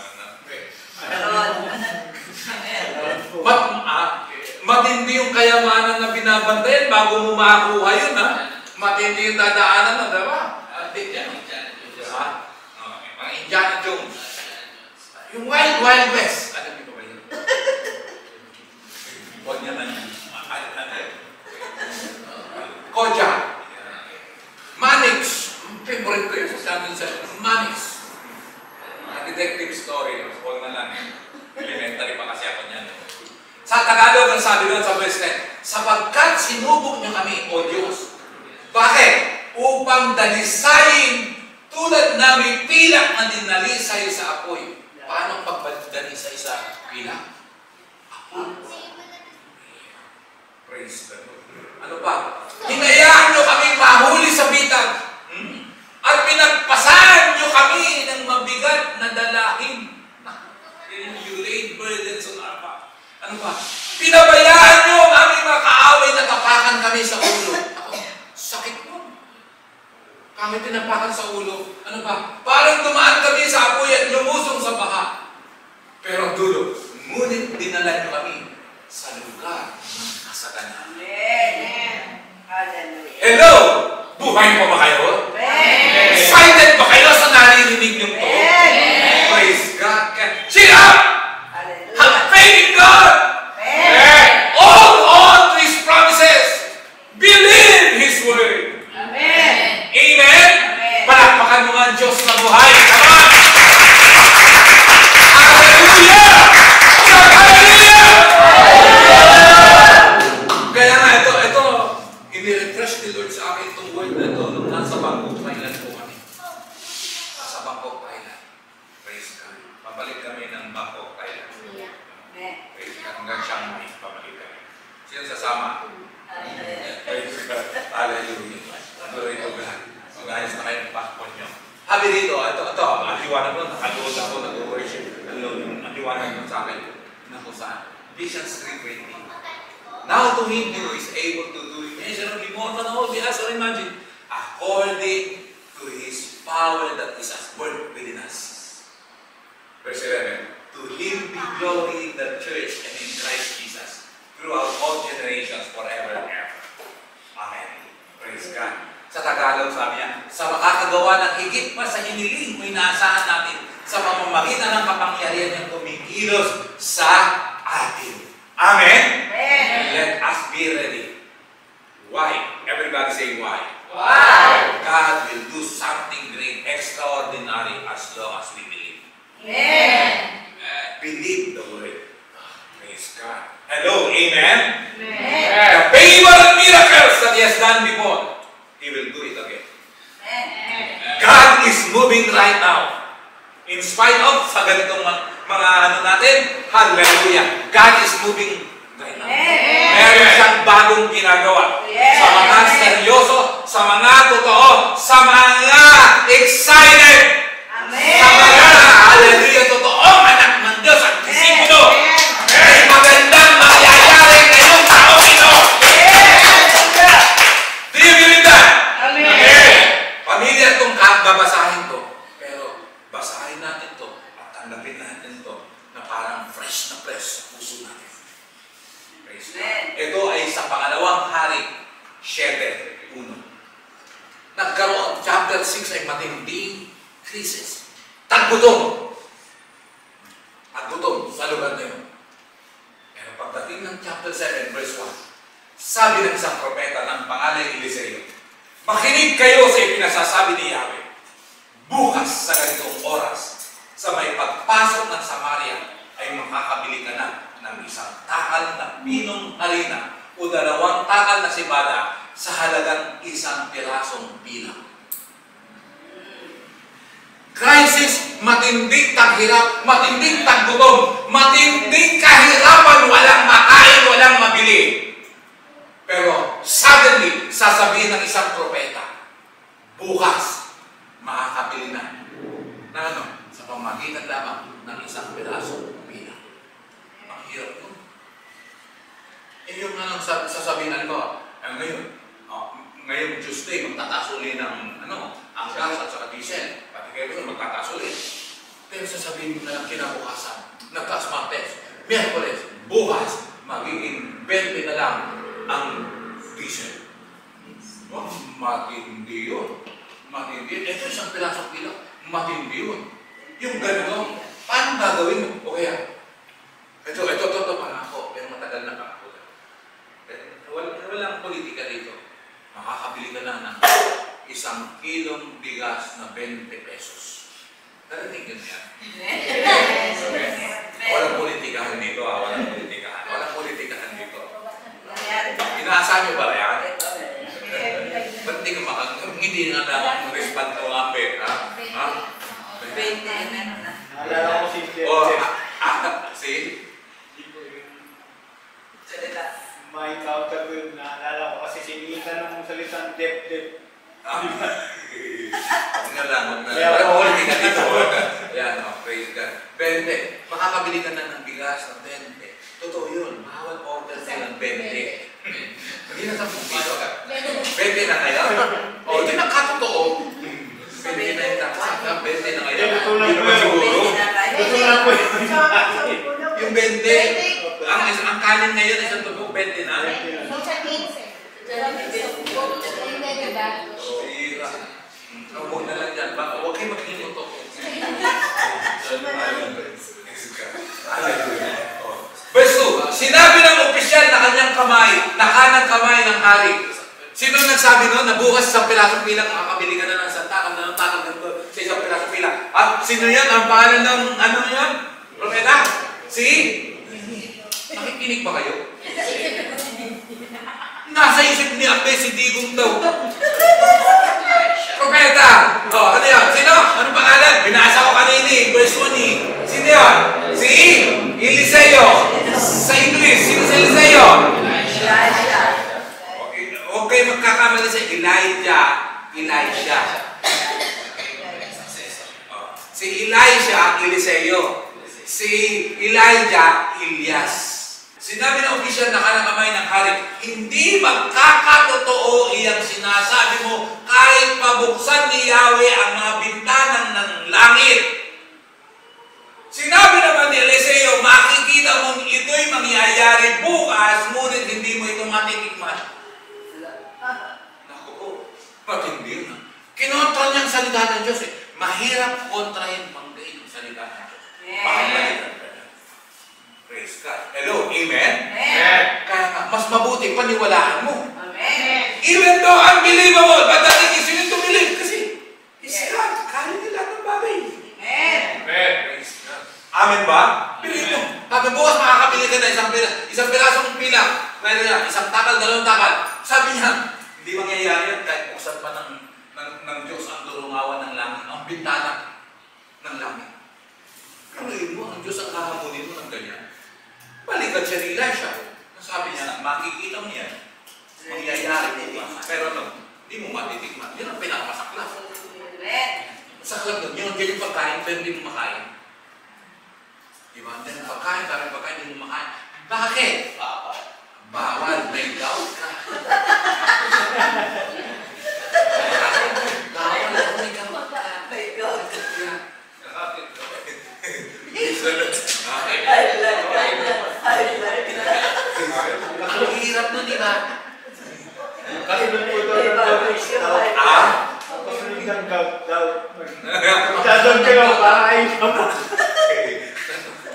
na. Matindi yung kayamanan na binabantayan bago mo makakuha yun, ha? Matindi yung dadaanan na, diba? Mga Indiana Jones. Yung Wild West. Alam niyo ba yun? Huwag niya na yun. Kojak. Manix. Favorite ko yun sa Samuel Sessions. Manix. Detective story. Huwag na lang. Elementary pa kasi ako niyan. Sa Tagalog, ang sabi doon sa verse 10, sapagkat sinubok niyo kami, O Diyos. Bakit? Upang dalisayin tulad namin pilak na dinalisay sa apoy. Paano pagdalisay sa pilak? Apoy. Praise the Lord. Ano pa? Hinayaan niyo kami mahuli sa bitag. At pinagpasahan niyo kami ng mabigat na dalahin. You laid burdens on our back. Ano ba? Pinabayaan niyo ang aming mga kaaway na tapakan kami sa ulo. Ako, sakit mo. Kami tinapakan sa ulo. Ano ba? Parang dumaan kami sa apoy at lumusong sa baha. bangko tayo. Amen. Praise God. Hanggang siyang may pamalitan. Sino sasama? Praise God. Hallelujah. Glory to God. Mag-ayos na kayo ng passport nyo. Habi dito, ito, ang liwanag mo, nakalood ako, nag-worship. Ang liwanag mo sa akin. Na kung saan? Ephesians 3:20. Now to him who is able to do immeasurably more than all we ask or imagine, according to his power that is at work within us. Verse 11. To him be glory in the church and in Christ Jesus, throughout all generations, forever and ever. Amen. Praise God. Sa Tagalog, sabi niya, sa makakagawa ng higit pa sa hiniling mo inaasahan natin sa pamamagitan ng kapangyarihan niyang kumikilos sa atin. Amen? Amen. Let us be ready. Why? Everybody say why. Why? God will do something great, extraordinary as long as we believe. Amen. Believe the word. Praise God. Hello, amen? Amen. The favor and miracles that He has done before, He will do it again. Amen. God is moving right now. In spite of sa ganitong mga ano natin, hallelujah. God is moving right now. Amen. Meron siyang bagong ginagawa. Yes. Sa mga seryoso, sa mga totoo, sa mga excited, Amen. sa mga hallelujah, totoong anak ng Diyos at disipulo. May magandang mangyayari ngayong taong ito. Do you believe that? Amen. Pamilya itong babasahin to. Pero basahin natin to at tanggapin natin to na parang fresh na fresh sa puso natin. Praise God. Amen. Ito ay sa pangalawang hari, 7:1. Nagkaroon, chapter 6 ay matinding krisis. Taggutom. Taggutom sa lugar na yun. Pero pagdating ng chapter 7, verse 1, sabi ng isang propeta ng pangalan Eliseo, makinig kayo sa ipinasasabi ni Yahweh. Bukas sa ganitong oras, sa may pagpasok ng Samaria, ay makakabili ka na ng isang takal na pinong harina o 2 takal na sibada sa halagang 1 pirasong bilang. Crisis, matinding taghirap, matinding taggutom, matinding kahirapan, walang makain, walang mabili. Pero suddenly, sasabihin ng isang propeta, bukas, makakabili na. Na ano? Sa pamagitan lamang ng 1 pirasong bilang. Ang hirap yun. Eh yung nga lang sasabihin ko, ngayon Tuesday, magtataas uli ng ang gas at saka diesel. Pati kayo magtataas uli. Pero sasabihin mo na lang kinabukasan, nagtaas Martes, Miyerkules, bukas, magiging 20 na lang ang diesel. Oh, matindi yun. Matindi. Ito 1 pirasong bilang. Matindi yun. Yung ganito, paano gagawin mo? O kaya, ito, pangako. Pero matagal na pangako. Walang politika dito. Makakabili ka na ng 1 kilong bigas na 20 pesos. Narinig yun yan. Walang politikahan dito. Walang politikahan. Walang politikahan dito. Inaasahan niyo ba yan? Ba't di ka hindi nga lang respond ko ang ha? Ha? 20 na. Naalala ko si Jeff. Oh, see? May encounter ko yun. Naalala ko kasi sinitan ng salitang dep-dep. Huwag na lang. Walang politika dito. Yan, praise God. 20. Makakabili ka na ng bigas ng 20. Totoo yun. Bawal order ka ng 20. Hindi na sa piso ka. 20 na ngayon? O, hindi na katotoo. 20 na yung nakasaka. 20 na ngayon. Ito lang Hindi po naman yun. siguro. Ito lang po yun. Yung 20. Ang kanin ngayon ay isang tubog 20 na. Sa 15. Hindi, diba? Sira. Huwag na lang yan. Huwag kayo maghinuto. Verse 2, sinabi ng opisyal na kanyang kamay, na kanang kamay ng hari. Sino nagsabi noon na bukas 1 pirasong bilang makakabili ka na ng 1 takal na ng takal ganito sa 1 pirasong bilang? At sino yan? Ang pangalan ng ano yan? Propeta? Si? Nakikinig ba kayo? Nasa isip ni Abe si Digong daw. Propeta! O, ano yan? Sino? Ano pangalan? Binasa ko kanini. Verse 1 eh. Sino yan? Si? Eliseo. Si Elijah, Elias. Sinabi ng opisyal na kanang kamay ng hari, hindi magkakatotoo iyang sinasabi mo kahit pabuksan ni Yahweh ang mga bintanang ng langit. Sinabi naman ni Eliseo, makikita mong ito'y mangyayari bukas, ngunit hindi mo ito matitikman. Naku po, matindi na. Kinontra niya ang salita ng Diyos eh. Mahirap kontrahin panggain ang salita ng Diyos. Pahalagan ka na. Praise God. Hello, amen? Kaya nga, mas mabuti paniwalaan mo. Even though unbelievable, but that thing is you need to believe. Kasi, is God. Kaya nila ng bagay. Praise God. Amen ba? Believe mo. Sabi, bukas makakabili ka na isang pirasong pilak. Pwede na, isang takal, dalawang takal. Sabi niya, hindi mangyayari yan kahit buksan pa ng Diyos ang durungawan ng langit, ang bintana ng langit. Kaluhin mo, ang Diyos ang hahamunin mo ng ganyan. Balikan siya ni Elisha. Sabi niya, makikita mo yan. Mangyayari mo. Pero ano, hindi mo matitikman. Yan ang pinakamasaklap. Masaklap nun. Yun yung pagkain, pero hindi mo makain. Diba? Yan ang pagkain, pero pagkain hindi mo makain. Bakit? Bawal. May doubt ka. Bawal. May doubt ka. My God. Ang hirap nun, di ba? Kasunod po daw ng doubt. Kasunod ng doubt. Magdadon ka lang, kakain ka pa.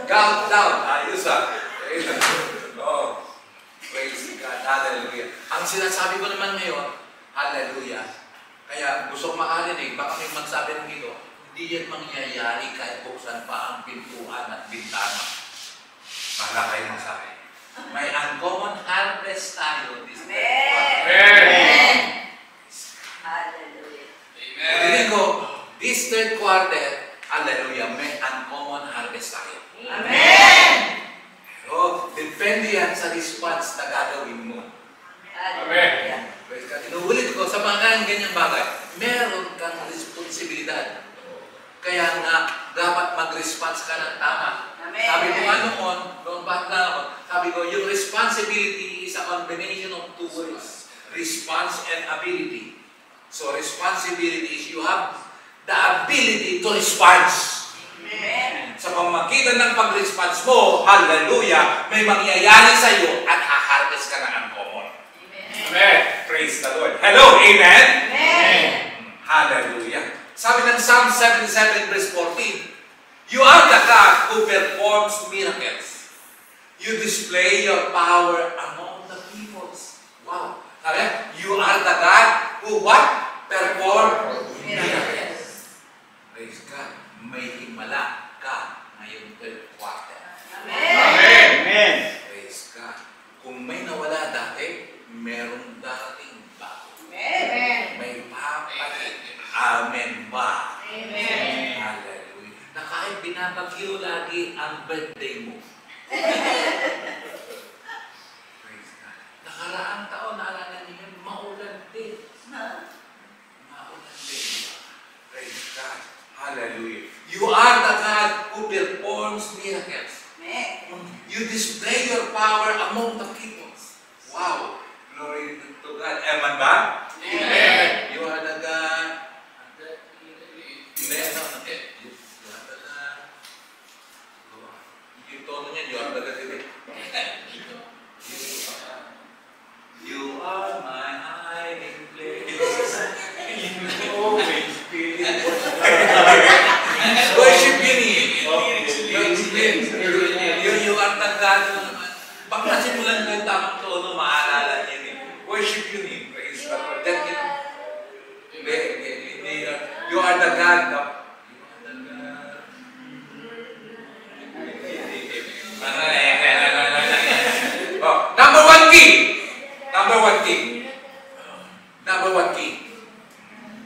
Countdown. Ayos ah. Oh. Praise God. Hallelujah. Ang sinasabi ko naman ngayon, hallelujah. Kaya gusto ko makarinig, baka may magsabi ng ito, hindi yan mangyayari kahit buksan pa ang pintuan at bintana. Baka kayo magsabi. May uncommon harvest tayo this Hallelujah. Hindi ko, this third quarter, hallelujah, may uncommon harvest tayo. Pero, depende yan sa response na gagawin mo. Hallelujah. Praise God. Inuulit ko, sa mga ganyang bagay, meron kang responsibilidad. Kaya nga, dapat mag-response ka ng tama. Amen. Sabi ko nga noon bata ako, sabi ko, yung responsibility is a combination of two words. Response and ability. So, responsibility is you have the ability to respond. Amen. Sa pamagitan ng pag-response mo, hallelujah, may mangyayari sa iyo at ha-harvest ka na ang common. Amen. Praise the Lord. Hello, amen? Amen. Hallelujah. Sabi ng Psalm 77 verse 14, you are the God who performs miracles. You display your power among the peoples. Wow. Sabi, you are the God who what? Perform miracles. Praise God. May himala ka ngayong third quarter. Amen. Praise God. Kung may nawala dati, merong dating bago. Amen. May papalit. Amen ba? Amen. Hallelujah. Na kahit binabagyo lagi ang birthday mo. Praise God. Nakaraang taon, naalala niyo yun, maulan din. Maulan din. Praise God. Hallelujah. You are the God who performs miracles. You display your power among the peoples. Wow. Glory to God. Amen ba? Amen. You are the God. Yung tono niya, you are the God. You are my hiding place. Always feeling Worship yun eh. You are the God. Pag nasimulan ko yung tamang tono, maalala niyo yun eh. Worship yun eh. Praise God. That yun. You are the God. Oh, number one key. Number one key. Number one key.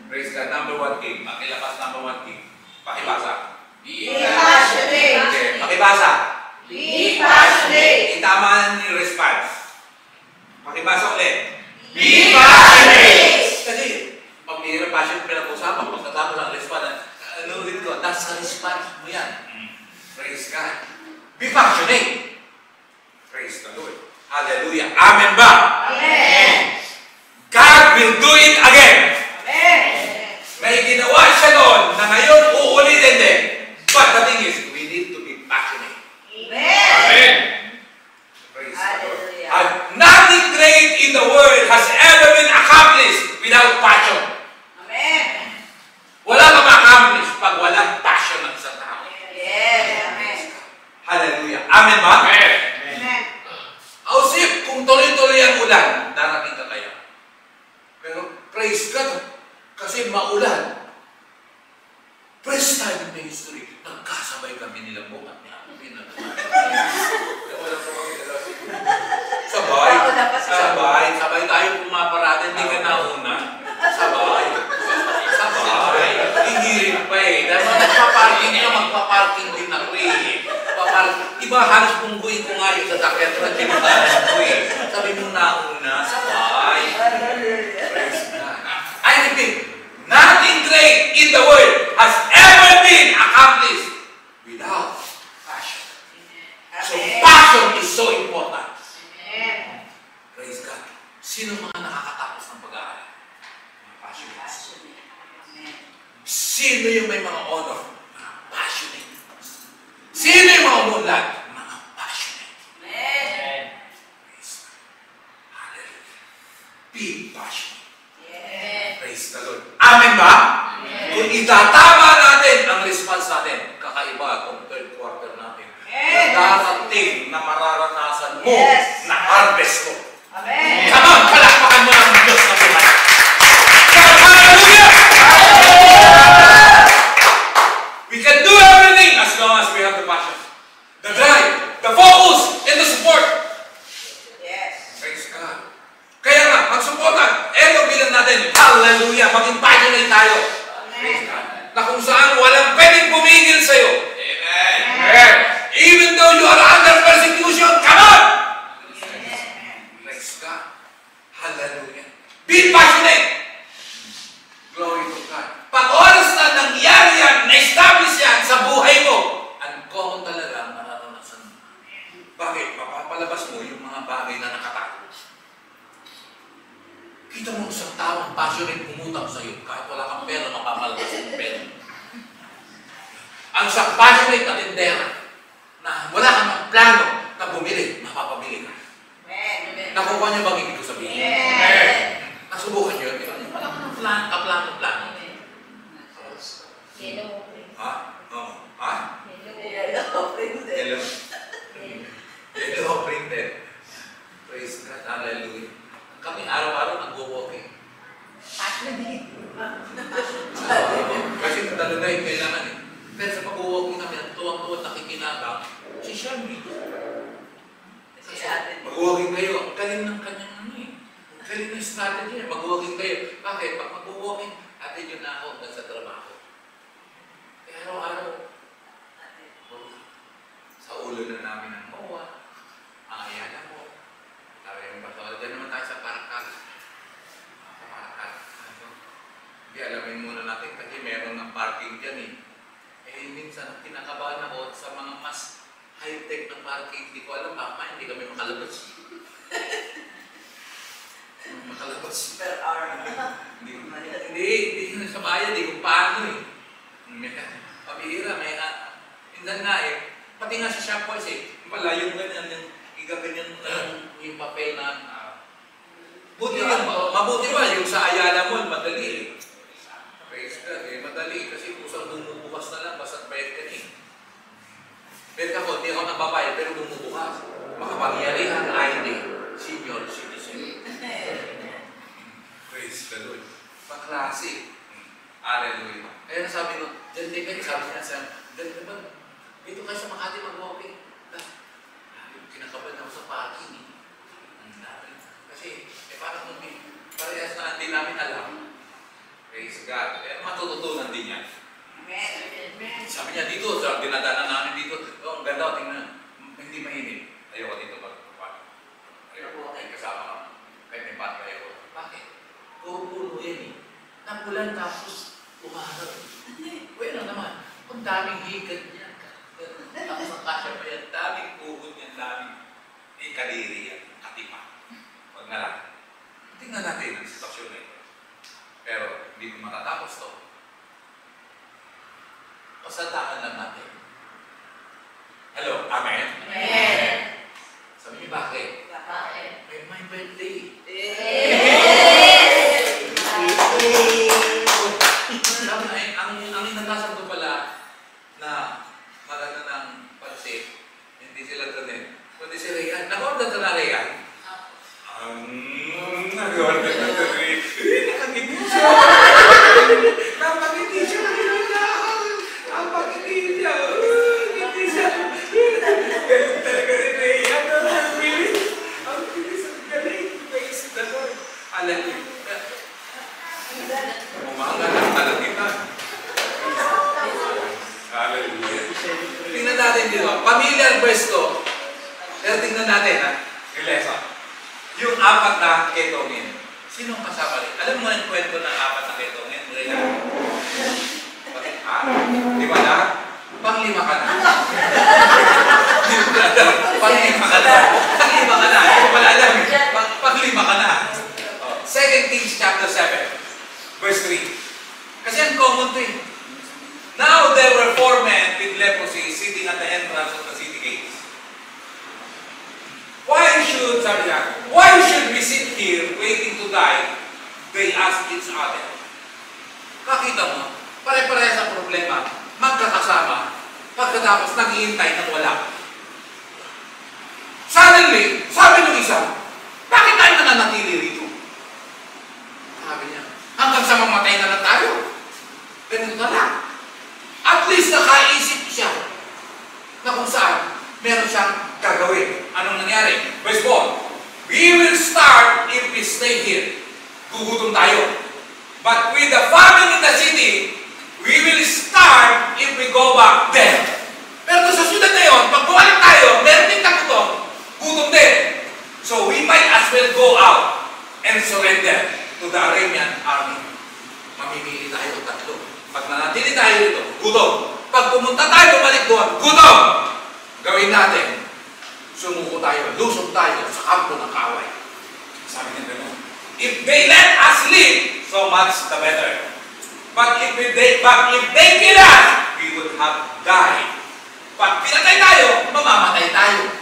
Praise God. Number one key. Makilabas number one key. Pakibasa. Be passionate. Okay. Pakibasa. Be passionate. Itama yung response. Pakibasa ulit. Be passionate. Kasi, pag may passion pinag-usapan, pagkatapos ng response, ano ulit ko, that's a response mo yan. Praise God. Be passionate. Praise the Lord. Hallelujah. Amen ba? Amen. God will do it again. Amen. May ginawa siya noon na ngayon uulitin din. But the thing is, we need to be passionate. Amen. Praise the Lord. Hallelujah. And nothing great in the world has ever been accomplished without passion. Amen. Wala ka ma-accomplish pag walang passion ng isang tao. Yes. Amen. Hallelujah. Amen ba? Amen. Amen. Ausip, kung tuloy-tuloy ang ulan, darating ka kaya. Pero praise God, kasi maulan. First time in the history, nagkasabay kami nila bukat niya. Sabay. Sabay tayo pumaparada, hindi ka nauna. Sabay. Hihirin pa eh. Dahil magpaparking din ako eh. Diba halos pungguin ko nga yung sasakyan na tinutanan ko eh. Sabi mo nauna, sabay. Praise God. I repeat, nothing great in the world has ever been accomplished without passion. So passion is so important. Amen. Praise God. Sino mga nakakatapos ng pag-aaral? Mga passionates. Amen. Sino yung may mga honor? Mga passionate. Sino yung mga umulan? Mga passionate. Amen. Praise God. Hallelujah. Be passionate. Yes. Praise the Lord. Amen ba? Amen. Kung itatama natin ang response natin, kakaiba kung third quarter natin. Amen. Darating na mararanasan mo Yes. na harvest mo. Amen. Come on, palakpakan mo ang Diyos na buhay. Hallelujah! We can do everything as long as we have the passion, the drive, the focus, and the support. Yes. Praise God. Kaya nga, magsuporta. Eto bilang natin, hallelujah, maging passionate tayo. Praise God. Na kung saan walang pwedeng pumigil sa'yo. Amen. Amen. Even though you are under persecution, come on! Praise God. Hallelujah. Be passionate. Glory to God. Pag oras na nangyari yan, na-establish yan sa buhay mo, uncommon talaga ang nararanasan mo. Bakit? Mapapalabas mo yung mga bagay na nakatakot. Kita mo isang tawang passionate umutang sa'yo, kahit wala kang pera, mapapalabas yung pera. Ang isang passionate na tindera, na wala kang plano na bumili, mapapabili ka. Amen. Nakuha niyo bang ibig ko sabihin? Amen. Nasubukan niyo yun? Wala ka ng plano. Yellow. Ha? Oo. Ha? Yellow. Hello? Hello, printed. Praise God. Hallelujah. Kami araw-araw nag-walking. Passionate. Kasi talaga yung kailangan eh. Pero sa pag-walking kami, ang tuwang-tuwang nakikinabang, si Shelby. Si ate. Mag-walking kayo, ang galing ng kanyang ano eh. Ang galing ng strategy eh. Mag-walking kayo. Bakit? Pag mag-walking, ate yun na ako hanggang sa trabaho. Kaya araw-araw, sa ulo na namin ng MOA, ayala mo. Sabi yung bato, dyan naman tayo sa Parakal. Sa Parakal. Hindi, alamin muna natin kasi meron ng parking dyan eh. Eh, minsan, kinakabahan ako sa mga mas high-tech na parking. Hindi ko alam baka hindi kami makalabas. Makalabas. Per hour. Hindi sa bayan, hindi kung paano eh. Pabihira, may minsan nga eh. Pati nga sa Shopwise eh. Pala yung ganyan, yung igaganyan yung papel na buti yun, mabuti ba yung sa Ayala Mall, madali eh. Praise God eh, madali kasi kusang bumubukas na lang, basta bayad ka eh. Pero ako, hindi ako nababayad, pero bumubukas. Makapangyarihan ID, senior citizen. Praise the Lord. Paklase. Hallelujah. Kaya sabi ko, dyan din kayo, sabi niya sa, dyan naman, dito kayo sa Makati mag-walking. Kinakabahan ako sa parking eh. Kasi, parang parehas na hindi namin alam. Praise God. Matututunan din yan. Amen. Sabi niya dito, sa dinadaanan namin dito, oh, ang ganda, tingnan, hindi mainit. Ayoko dito magpapan. Ayoko, ay kasama ka. Kahit may pati ayoko. Bakit? Puro puno yan eh. Napulan tapos umaharap. Well naman, ang daming higad niya. Ang Ikadiri yan, katipa. Huwag na lang. Tingnan natin ang sitwasyon na ito. Pero hindi ko matatapos to. Pasadaan lang natin. Hello, amen? Amen. Sabi niyo bakit? Bakit? Ay, my birthday. Sabi na, ang inatasan ko pala na maganda ng pansit, hindi sila ganun. Kundi si Rayan. Nag-order ka na, Rayan? Nag-order ka na rin. Nakangiti siya. Napangiti siya. Napangiti siya. Ngiti siya. Galing talaga si Rayan. Ang bilis. Ang bilis. Ang galing. Praise the Lord. Alam niyo, Umaga ng talagitan. Hallelujah. tingnan natin dito. Familiar verse to. Pero tingnan natin, ha? Ilesa. Yung apat na ketongin. Sinong kasama rin? Alam mo ang kwento ng apat na ketongin? Rayan? Bakit? Di ba na? Panglima ka na. Panglima ka na. Panglima ka na. Hindi ko pala alam. Panglima ka na. 2 Kings chapter 7. Verse 3. Kasi ang common to eh. Now there were 4 men with leprosy sitting at the entrance of the city gates. Why should we sit here waiting to die? They asked each other. Kakita mo, pare-pareha sa problema, magkakasama, pagkatapos naghihintay ng wala. Suddenly, sabi ng isa, bakit tayo nananatili rito? Sabi niya, hanggang sa mamatay na lang tayo. Ganito na lang. At least nakaisip siya na kung saan meron siyang gagawin. Anong nangyari? Verse 4. We will starve if we stay here. Gugutom tayo. But with the famine in the city, we will starve if we go back there. Pero sa syudad na yun, pag bumalik tayo, meron din kagutom, gutom din. So we might as well go out and surrender to the Aramean army. Mamimili tayo tatlo. Pag nanatili tayo dito, gutom. Pag pumunta tayo, balik doon, gutom. Gawin natin. Sumuko tayo, lusog tayo sa kampo ng kaaway. Sabi niya gano'n. If they let us live, so much the better. But if they kill us, we would have died. Pag pinatay tayo, mamamatay tayo.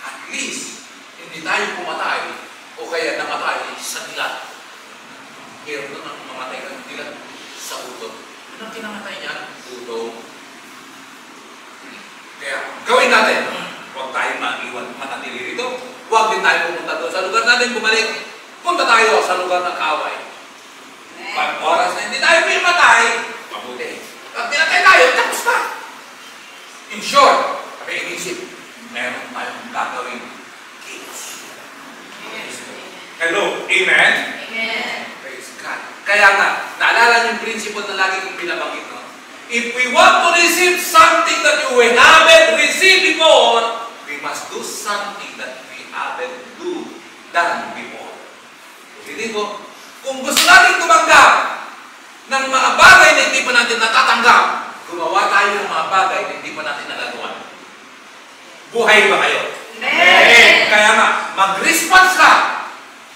At least, hindi tayo pumatay o kaya namatay sa dilat. Hirap na nang mamatay ng dilat sa utot. Anong kinamatay niya? Utot. Kaya, gawin natin. Huwag tayo maiwan, manatili rito. Huwag din tayo pumunta doon sa lugar natin, bumalik. Punta tayo sa lugar ng kaaway. Pag oras na hindi tayo pinamatay, mabuti. Pag pinatay tayo, tapos na. In short, kami inisip, meron tayong gagawin. Hello. Amen? Amen. Praise God. Kaya nga, naalala niyo yung principle na lagi kong binabanggit, no? If we want to receive something that we haven't received before, we must do something that we haven't done before. Hindi ko, kung gusto natin tumanggap ng mga bagay na hindi pa natin natatanggap, gumawa tayo ng mga bagay na hindi pa natin nagagawa. Buhay ba kayo? Amen. Kaya nga, mag-response ka.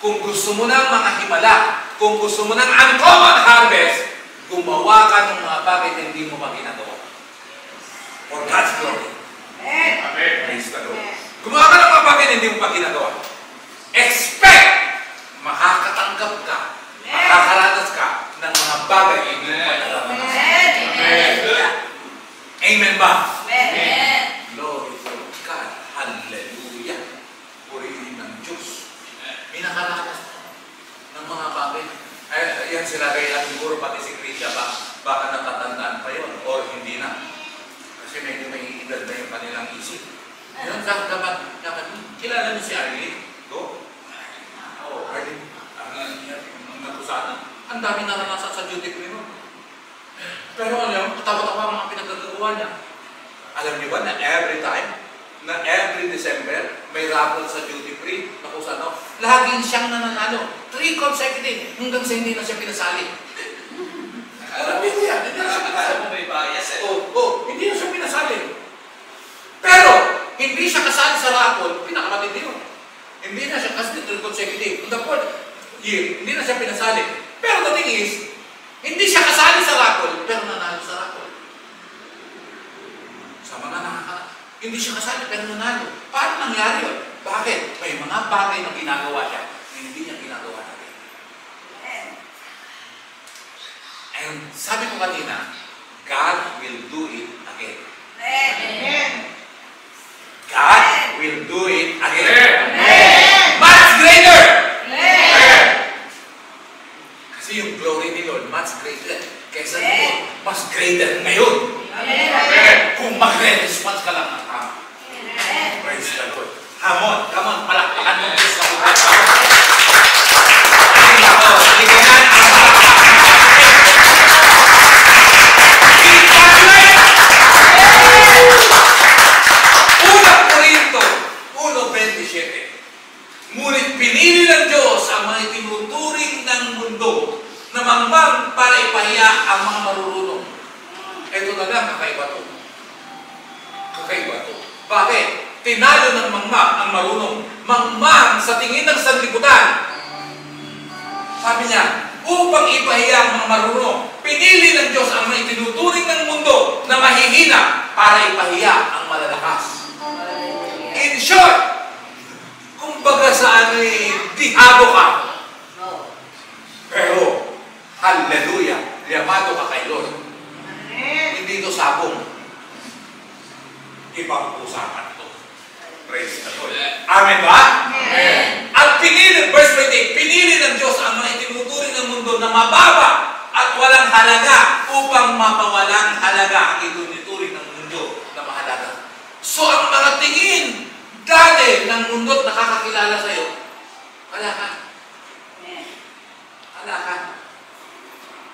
Kung gusto mo ng mga himala, kung gusto mo ng uncommon harvest, gumawa ka ng mga bagay na hindi mo pa ginagawa. For God's glory. Amen. Praise the Lord. Gumawa ka ng mga bagay na hindi mo pa ginagawa. Expect makakatanggap ka, makakaranas ka ng mga bagay na hindi mo pa nagawa. Amen. Amen ba? Amen. Glory to God. Hallelujah. Purihin ng Diyos. May nakaranas ng mga bagay. Yan sila kaya siguro pati si Krisha baka natatandaan pa yun or hindi na. Kasi medyo may edad na yung kanilang isip. Yun, dapat kilala niyo si Arlene? Go? Oo, Arlene. Ang natusanan. Ang dami naranasan sa duty free mo. Pero alam, tawa-tawa ang mga pinagagawa niya. Alam niyo ba na every December, may raffle sa duty free na kung saan, laging siyang nananalo. 3 consecutive hanggang sa hindi na siya pinasali. Alam niyo yan, hindi na siya pinasali. Alam mo may bias eh. Hindi na siya pinasali. Pero, hindi siya kasali sa raffle, pinakamatindi yun. Hindi na siya kasi consecutive. In the fourth year, hindi na siya pinasali. Pero the thing is, hindi siya kasali sa raffle, pero nanalo sa raffle. Sa mga hindi siya kasali, pero nanalo. Paano nangyari yun? Bakit? May mga bagay na ginagawa siya na hindi niya ginagawa natin. And sabi ko kanina, God will do it again. Amen. God will do it again. Amen. Much greater! Amen. Kasi yung glory ni Lord, much greater. Kaysa noon, mas greater ngayon. Amen. Kung mag-response ka lang ng tama. Amen. Praise the Lord. Come on, palakpakan mo Diyos na buhay. Ay, nako, ligayan ang Unang Korinto 1:27. Ngunit pinili ng Diyos ang mga itinuturing ng mundo na mangmang para ipahiya ang mga marurunong. Ito na lang, kakaiba to. Kakaiba to. Bakit? Tinalo ng mangmang ang marunong. Mangmang sa tingin ng sanlibutan. Sabi niya, upang ipahiya ang mga marunong, pinili ng Diyos ang mga itinuturing ng mundo na mahihina para ipahiya ang malalakas. In short, kumbaga sa dihado ka. Pero, hallelujah, liyamado ka kay Lord. Hindi ito sabong. Ibang usapan ito. Praise the Lord. Amen ba? Amen. At pinili, verse 28, pinili ng Diyos ang mga itinuturing ng mundo na mababa at walang halaga upang mapawalang halaga ang itinuturing ng mundo na mahalaga. So ang mga tingin dati ng mundo at nakakakilala sa iyo, wala ka. Wala ka.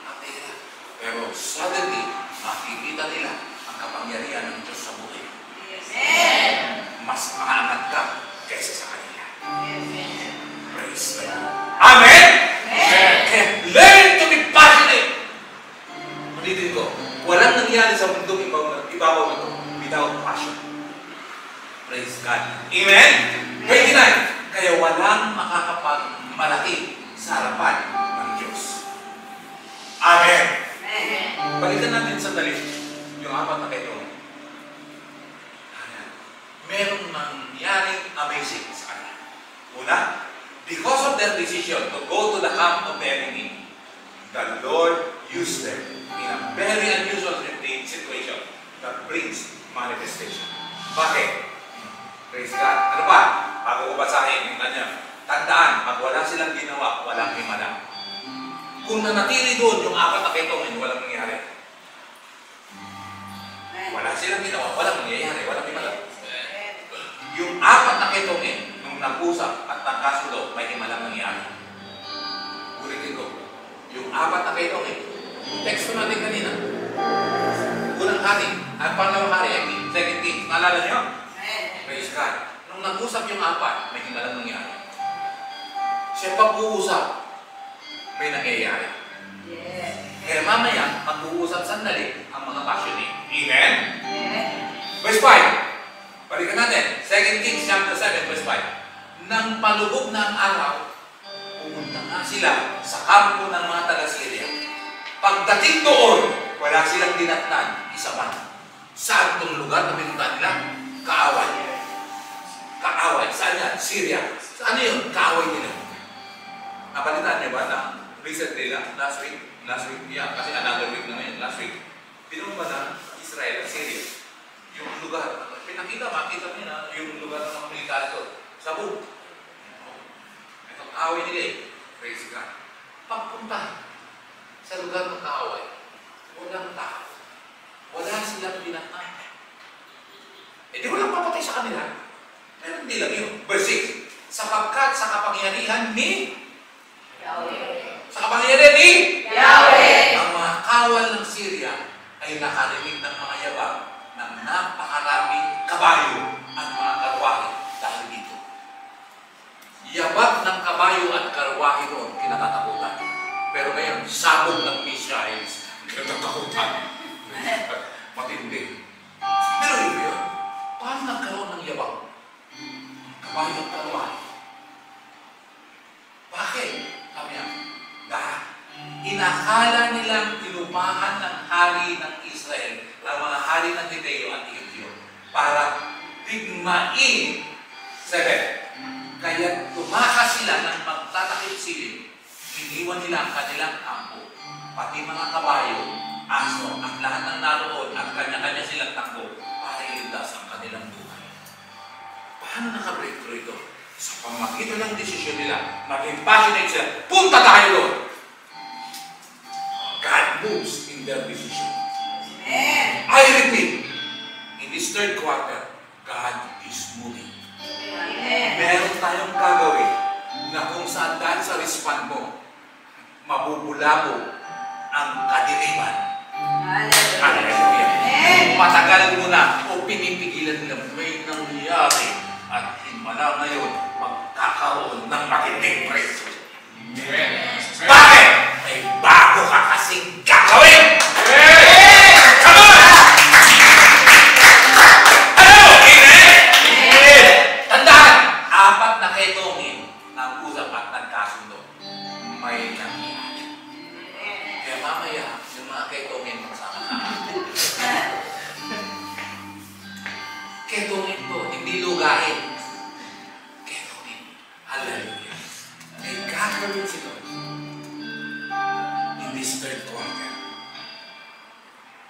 Nakatira. Pero suddenly, makikita nila ang kapangyarihan ng Diyos sa buhay. Amen. Mas maangat ka kaysa sa kanila. Amen. Praise the Lord. Amen? Amen. Kaya learn to be passionate. Ulitin ko, walang nangyari sa mundong ibabaw na ito without passion. Praise God. Amen? 29. Kaya walang makakapagmalaki sa harapan ng Diyos. Amen. Amen. Balikan natin sandali yung apat na kayo. Merong nangyaring amazing sa kanila. Una, because of their decision to go to the camp of the enemy, the Lord used them in a very unusual situation that brings manifestation. Bakit? Praise God. Ano ba? Bago ko basahin yung kanya. Tandaan, pag wala silang ginawa, walang himala. Kung nanatili doon yung apat na ketongin, walang nangyari. Wala silang ginawa, walang nangyayari, walang himala. Yung apat na ketongin, nung nag-usap at nagkasulo, may himalang nangyari. Ulitin ko. Yung apat na ketongin, yung teksto natin kanina, unang hari, at pangalawang hari, second king, naalala niyo? Praise God. Nung nag-usap yung apat, may himalang nangyari. Siya pag-uusap, may nangyayari. Kaya mamaya, mag-uusap sandali ang mga passionate. Amen? Verse 5. Balikan natin. 2 Kings chapter 7, verse 5. Nang palubog na ang araw, pumunta nga sila sa kampo ng mga taga-Syria. Pagdating doon, wala silang dinatnan, isa man. Saan itong lugar na pinunta nila? Kaaway. Kaaway. Saan yan? Syria. Saan yun? Kaaway nila. Napalitan niyo ba na recently lang, last week, yeah, kasi another week na ngayon, last week, pinunta na Israel at Syria. Yung lugar, makita nila yung lugar ng mga militar doon. Sabog. Itong away nila eh. Praise God. Pagpunta sa lugar ng kaaway, walang tao. Wala silang binatay. Di walang papatay sa kanila. Pero hindi lang yun. Verse 6. Sapagkat sa kapangyarihan ni Yahweh. Sa kapangyarihan ni Yahweh. ang mga kawal ng Syria ay nakarinig ng mga yabang ng napakaraming kabayo at mga karwahe dahil dito. Yabag ng kabayo at karwahe noon, kinatatakutan. Pero ngayon, sabog ng missiles, kinatatakutan. Matindi. Pero yun, paano nagkaroon ng yabag? bang? Kabayo at kaluan. Bakit? Sabi niya, dahil inakala nilang tinupahan ng hari ng Israel ang mga hari ng Hiteo at Hivyo para tigmain. 7. Kaya tumakas sila ng magtatakip silid. Iniwan nila ang kanilang kampo, pati mga kabayo, aso, at lahat ng naroon at kanya-kanya silang takbo para iligtas ang kanilang buhay. Paano nakabreakthrough ito? Sa pamagitan ng desisyon nila, naging passionate sila, punta tayo doon! God moves in their decision. Amen. I repeat, in this third quarter, God is moving. Amen. Meron tayong gagawin na kung saan dahil sa respond mo, mabubulabo ang kadiliman. Hallelujah. Hallelujah. Amen. Matagal mo na o pinipigilan nila may nangyari at himala ngayon magkakaroon ng matinding preso. Bakit? May bago ka kasing gagawin! Come on! Ano? Amen? Tandaan, 4 na ketongin ang usap at nagkasundo. May nangyari. Kaya mamaya, yung mga ketongin magsama-sama. Ketongin to, hindi lugain. Ketongin. Hallelujah. May gagawin sila in this third quarter.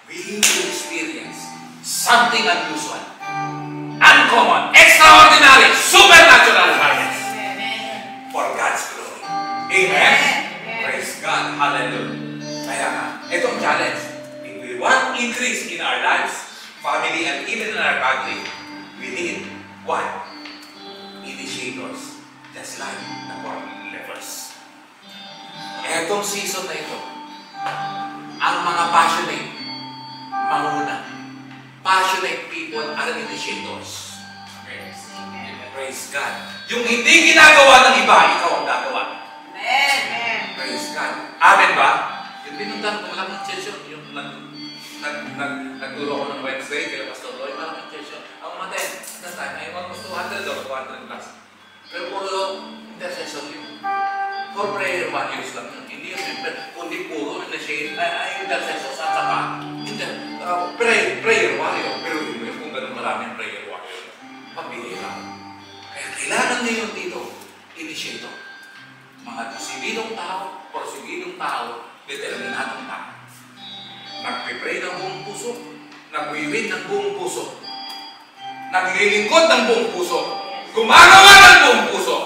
We will experience something unusual, uncommon, extraordinary, supernatural harvest for God's glory. Amen? Praise God. Hallelujah. Kaya nga, itong challenge, if we want increase in our lives, family, and even in our country, we need what? Initiators. Just like the 4 lepers. Etong season na ito, ang mga passionate, manguna. Passionate people are initiators. Praise God. Yung hindi ginagawa ng iba, ikaw ang gagawa. Amen. Praise God. Amen ba? Yung pinuntahan ko malaking session, yung nagturo ko ng Wednesday, kaya Pastor Roy, malaking session. Ang umaten, na time, ay almost 200 or 200 plus. Pero puro intercession yun. For prayer warriors lang yun. Hindi yung kundi puro initiate, ay intercession sa saka. Prayer warrior. Pero hindi mo kung ganun maraming prayer warrior. Pabihira. Kaya kailangan ngayon dito, initiator. Mga sibilong tao, or sibilong tao, determinadong tao. Nagpipray ng buong puso, nagwiwin ng buong puso, naglilingkod ng buong puso, gumagawa ng buong puso,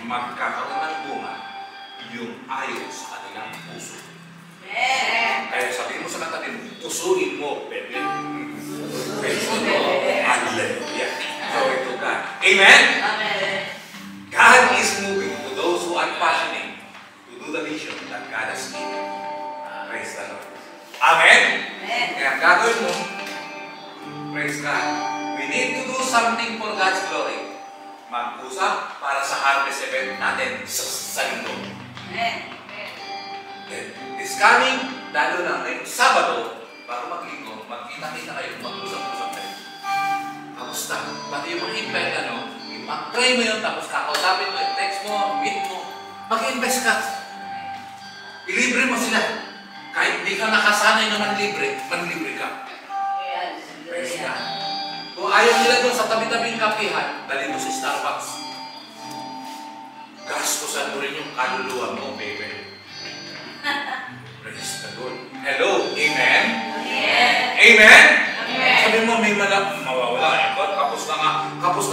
magkakaroon ng bunga yung ayon sa kanilang puso. Amen. Kaya sabihin mo sa katabi mo, pusuin mo, baby. Praise the Lord. Hallelujah. Glory to God. Amen? Amen. God is moving to those who are passionate to do the mission that God has given. Praise the Lord. Amen? Amen. Kaya gagawin mo, praise God. We need to do something for God's glory. Mag-usap para sa harvest event natin sa linggo. Amen. Then, this coming, lalo na ngayong Sabado, bago maglinggo, magkita-kita kayo, mag-usap-usap kayo. Kamusta? Pati yung mga invite, mag-pray mo yun, tapos kakausapin mo, text mo, meet mo, mag-invest ka. Ilibre mo sila. Kahit hindi ka nakasanay na manlibre ka. Praise God. Kung ayaw nila doon sa tabi-tabing kapihan, dali mo sa Starbucks. Gastusan mo rin yung kaluluwa mo, baby. Praise the Lord. Hello, amen? Amen. Amen? Amen. Sabi mo, may mawawala eh. Kapos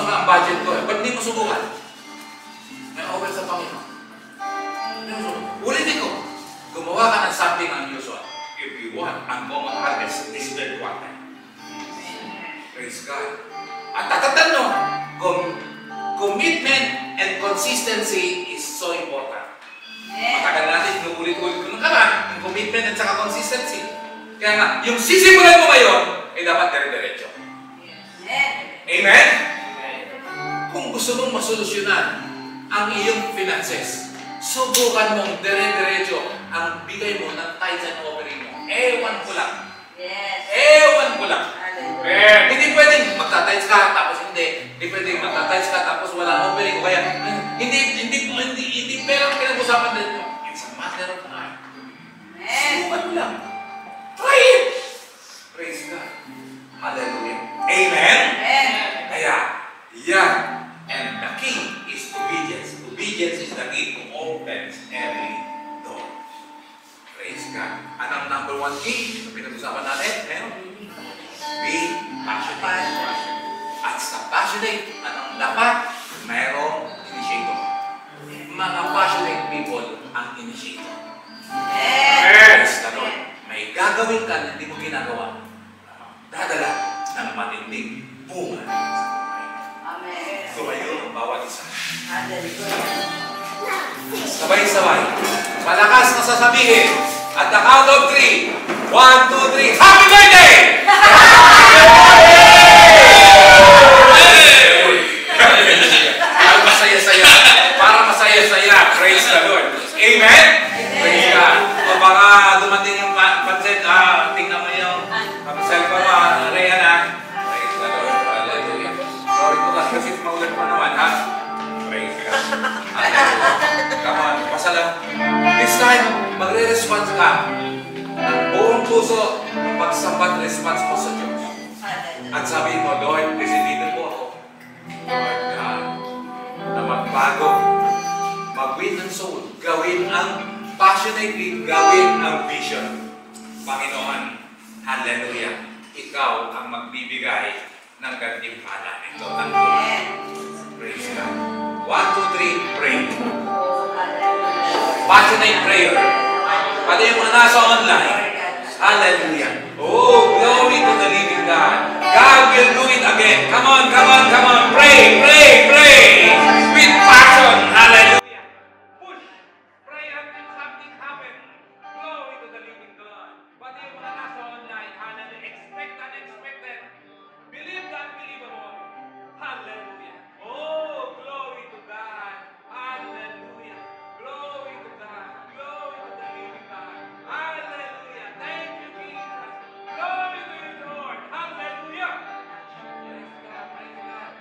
na nga ang budget ko eh. Ba't hindi mo subukan? May over sa Panginoon. Ulitin ko, gumawa ka ng something unusual. If you want, ang common harvest is third quarter. Praise God. At tatatan no, commitment and consistency is so important. Matagal natin, inuulit-ulit ko ng karan, yung commitment at saka consistency. Kaya nga, yung sisimulan mo ngayon, ay dapat dire-diretso. Amen? Kung gusto mong masolusyonan ang iyong finances, subukan mong dire-diretso ang bigay mo ng tithes and offering mo. Ewan ko lang. Yes. Ewan ko lang. Hallelujah. Hindi pwedeng magtatides ka, tapos hindi. Hindi pwedeng passionate, anong dapat? Mayroong initiator. Mga passionate people ang initiator. Yes, Lord. May gagawin ka na hindi mo ginagawa. Dadala ng matinding bunga. Amen. Tumayo ang bawat isa. Hallelujah. Sabay-sabay. Malakas na sasabihin. At the count of 3. 1, 2, 3. Happy birthday! Para masaya-saya. Para masaya-saya. Praise the Lord. Amen? Praise God. O baka dumating yung pansit. Tingnan mo yung cellphone mo. Rhea na. Praise the Lord. Hallelujah. Sorry to kasi maulan pa naman, ha? Praise God. Hallelujah. Come on. Pasalam. This time, magre-response ka ng buong puso ng pagsambat response mo sa Diyos. At sabihin mo, Lord, decidido po ako. Lord God, na magbago, mag-win ng soul, gawin ang passionately, gawin ang vision. Panginoon, hallelujah, ikaw ang magbibigay ng gantimpala. Ito ang praise God. 1, 2, 3, pray. Passionate prayer. Pati yung mga nasa online. Hallelujah. Oh, glory to the living God. God will do it again. Come on, come on, come on. Pray, pray, pray. With passion. Hallelujah. Push. Pray until something happens. Glory to the living God. Pati yung mga nasa online. Hallelujah. Expect unexpected. Believe the unbelievable. Hallelujah. Oh, glory to God. Hallelujah. Glory to God. Glory to the living God. Hallelujah. Thank you, Jesus. Glory to you, Lord. Hallelujah. Praise God. Praise God.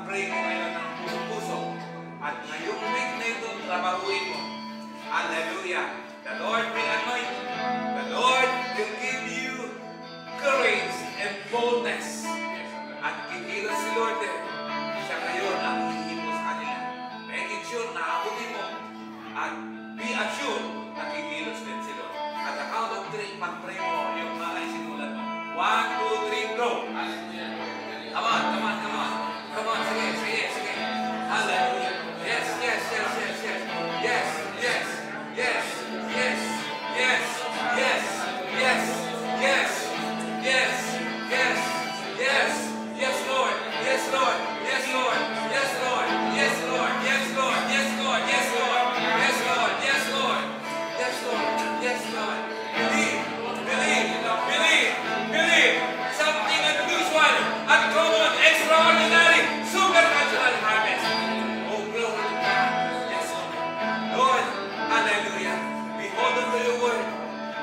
ipag-pray mo ngayon ng buong puso. At ngayong week na ito, trabahuin mo. Hallelujah. The Lord will anoint you. The Lord will give you courage and boldness. At kikilos si Lord din. Siya ngayon ang hihimo sa kanila. Make it sure na abutin mo. At be assured na kikilos din si Lord. At the count of 3, pag-pray mo yung mga isinulat mo. 1, 2, 3, go! Hallelujah. Come on, come on, come on. Come on, sige, sige, sige. Hallelujah. Yes, yes, yes, yes, yes. Yes, yes, yes, yes, yes, yes, yes, yes, yes, yes, yes, yes, Lord. Yes, Lord. Yes, Lord. Yes, Lord. Yes, Lord. Yes, Lord. Yes, Lord. Yes, Lord. Yes, Lord. Yes, Lord. Yes, Lord. Yes, Lord. Believe, believe, believe, believe. Something unusual, uncommon, extraordinary, supernatural harvest. Oh, glory to God. Yes, Lord. Lord, hallelujah. We hold on to your word.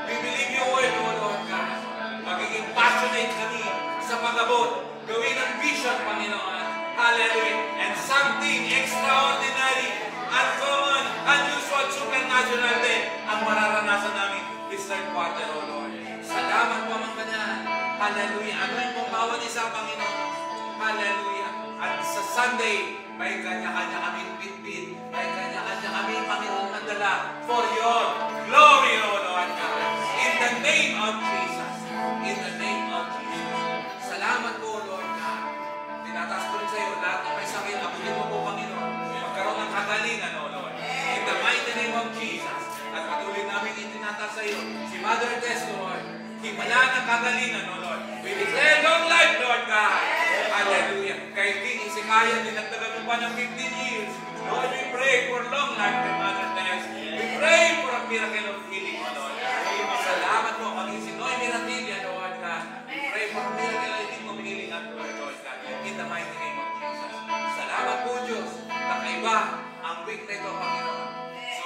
We believe your word, O Lord God. Magiging passionate kami sa pag-abot. Gawin ang vision, Panginoon. Hallelujah. And something extraordinary, uncommon, unusual, supernatural din ang mararanasan namin this third quarter, O Lord. Salamat po, Amang Banal. Hallelujah. Anoin po bawat isa, Panginoon. Hallelujah. At sa Sunday, may kanya-kanya kaming bitbit. May kanya-kanya kaming, Panginoon, nadala for your glory, O Lord God. In the name of Jesus. In the name of Jesus. Salamat po, Lord God. Tinataas ko rin sa iyo, lahat ng may sakit, abutin mo po, Panginoon. Magkaroon ng kagalingan, O Lord. In the mighty name of Jesus. At patuloy namin itinataas sa iyo, si Mother Tess, Lord. Himala ng kagalingan, O Lord. We declare long life, Lord God. Hallelujah. Kay King Hezekiah, dinagdagan mo pa ng 15 years. Lord, we pray for long life kay Mother Tess. We pray for a miracle of healing, O Lord. Salamat po, maging si Noemi Ratilla, Lord God. We pray for a miracle of healing at Lord God. In the mighty name of Jesus. Salamat po, Diyos. Nakaiba ang week na ito, Panginoon.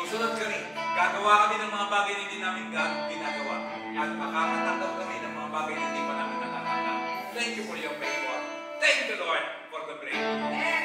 Susunod kami. Gagawa kami ng mga bagay na hindi namin ginagawa. At makakatanggap kami ng mga bagay na hindi pa namin natatanggap. Thank you for your favor. Thank you, Lord, for the breakthrough.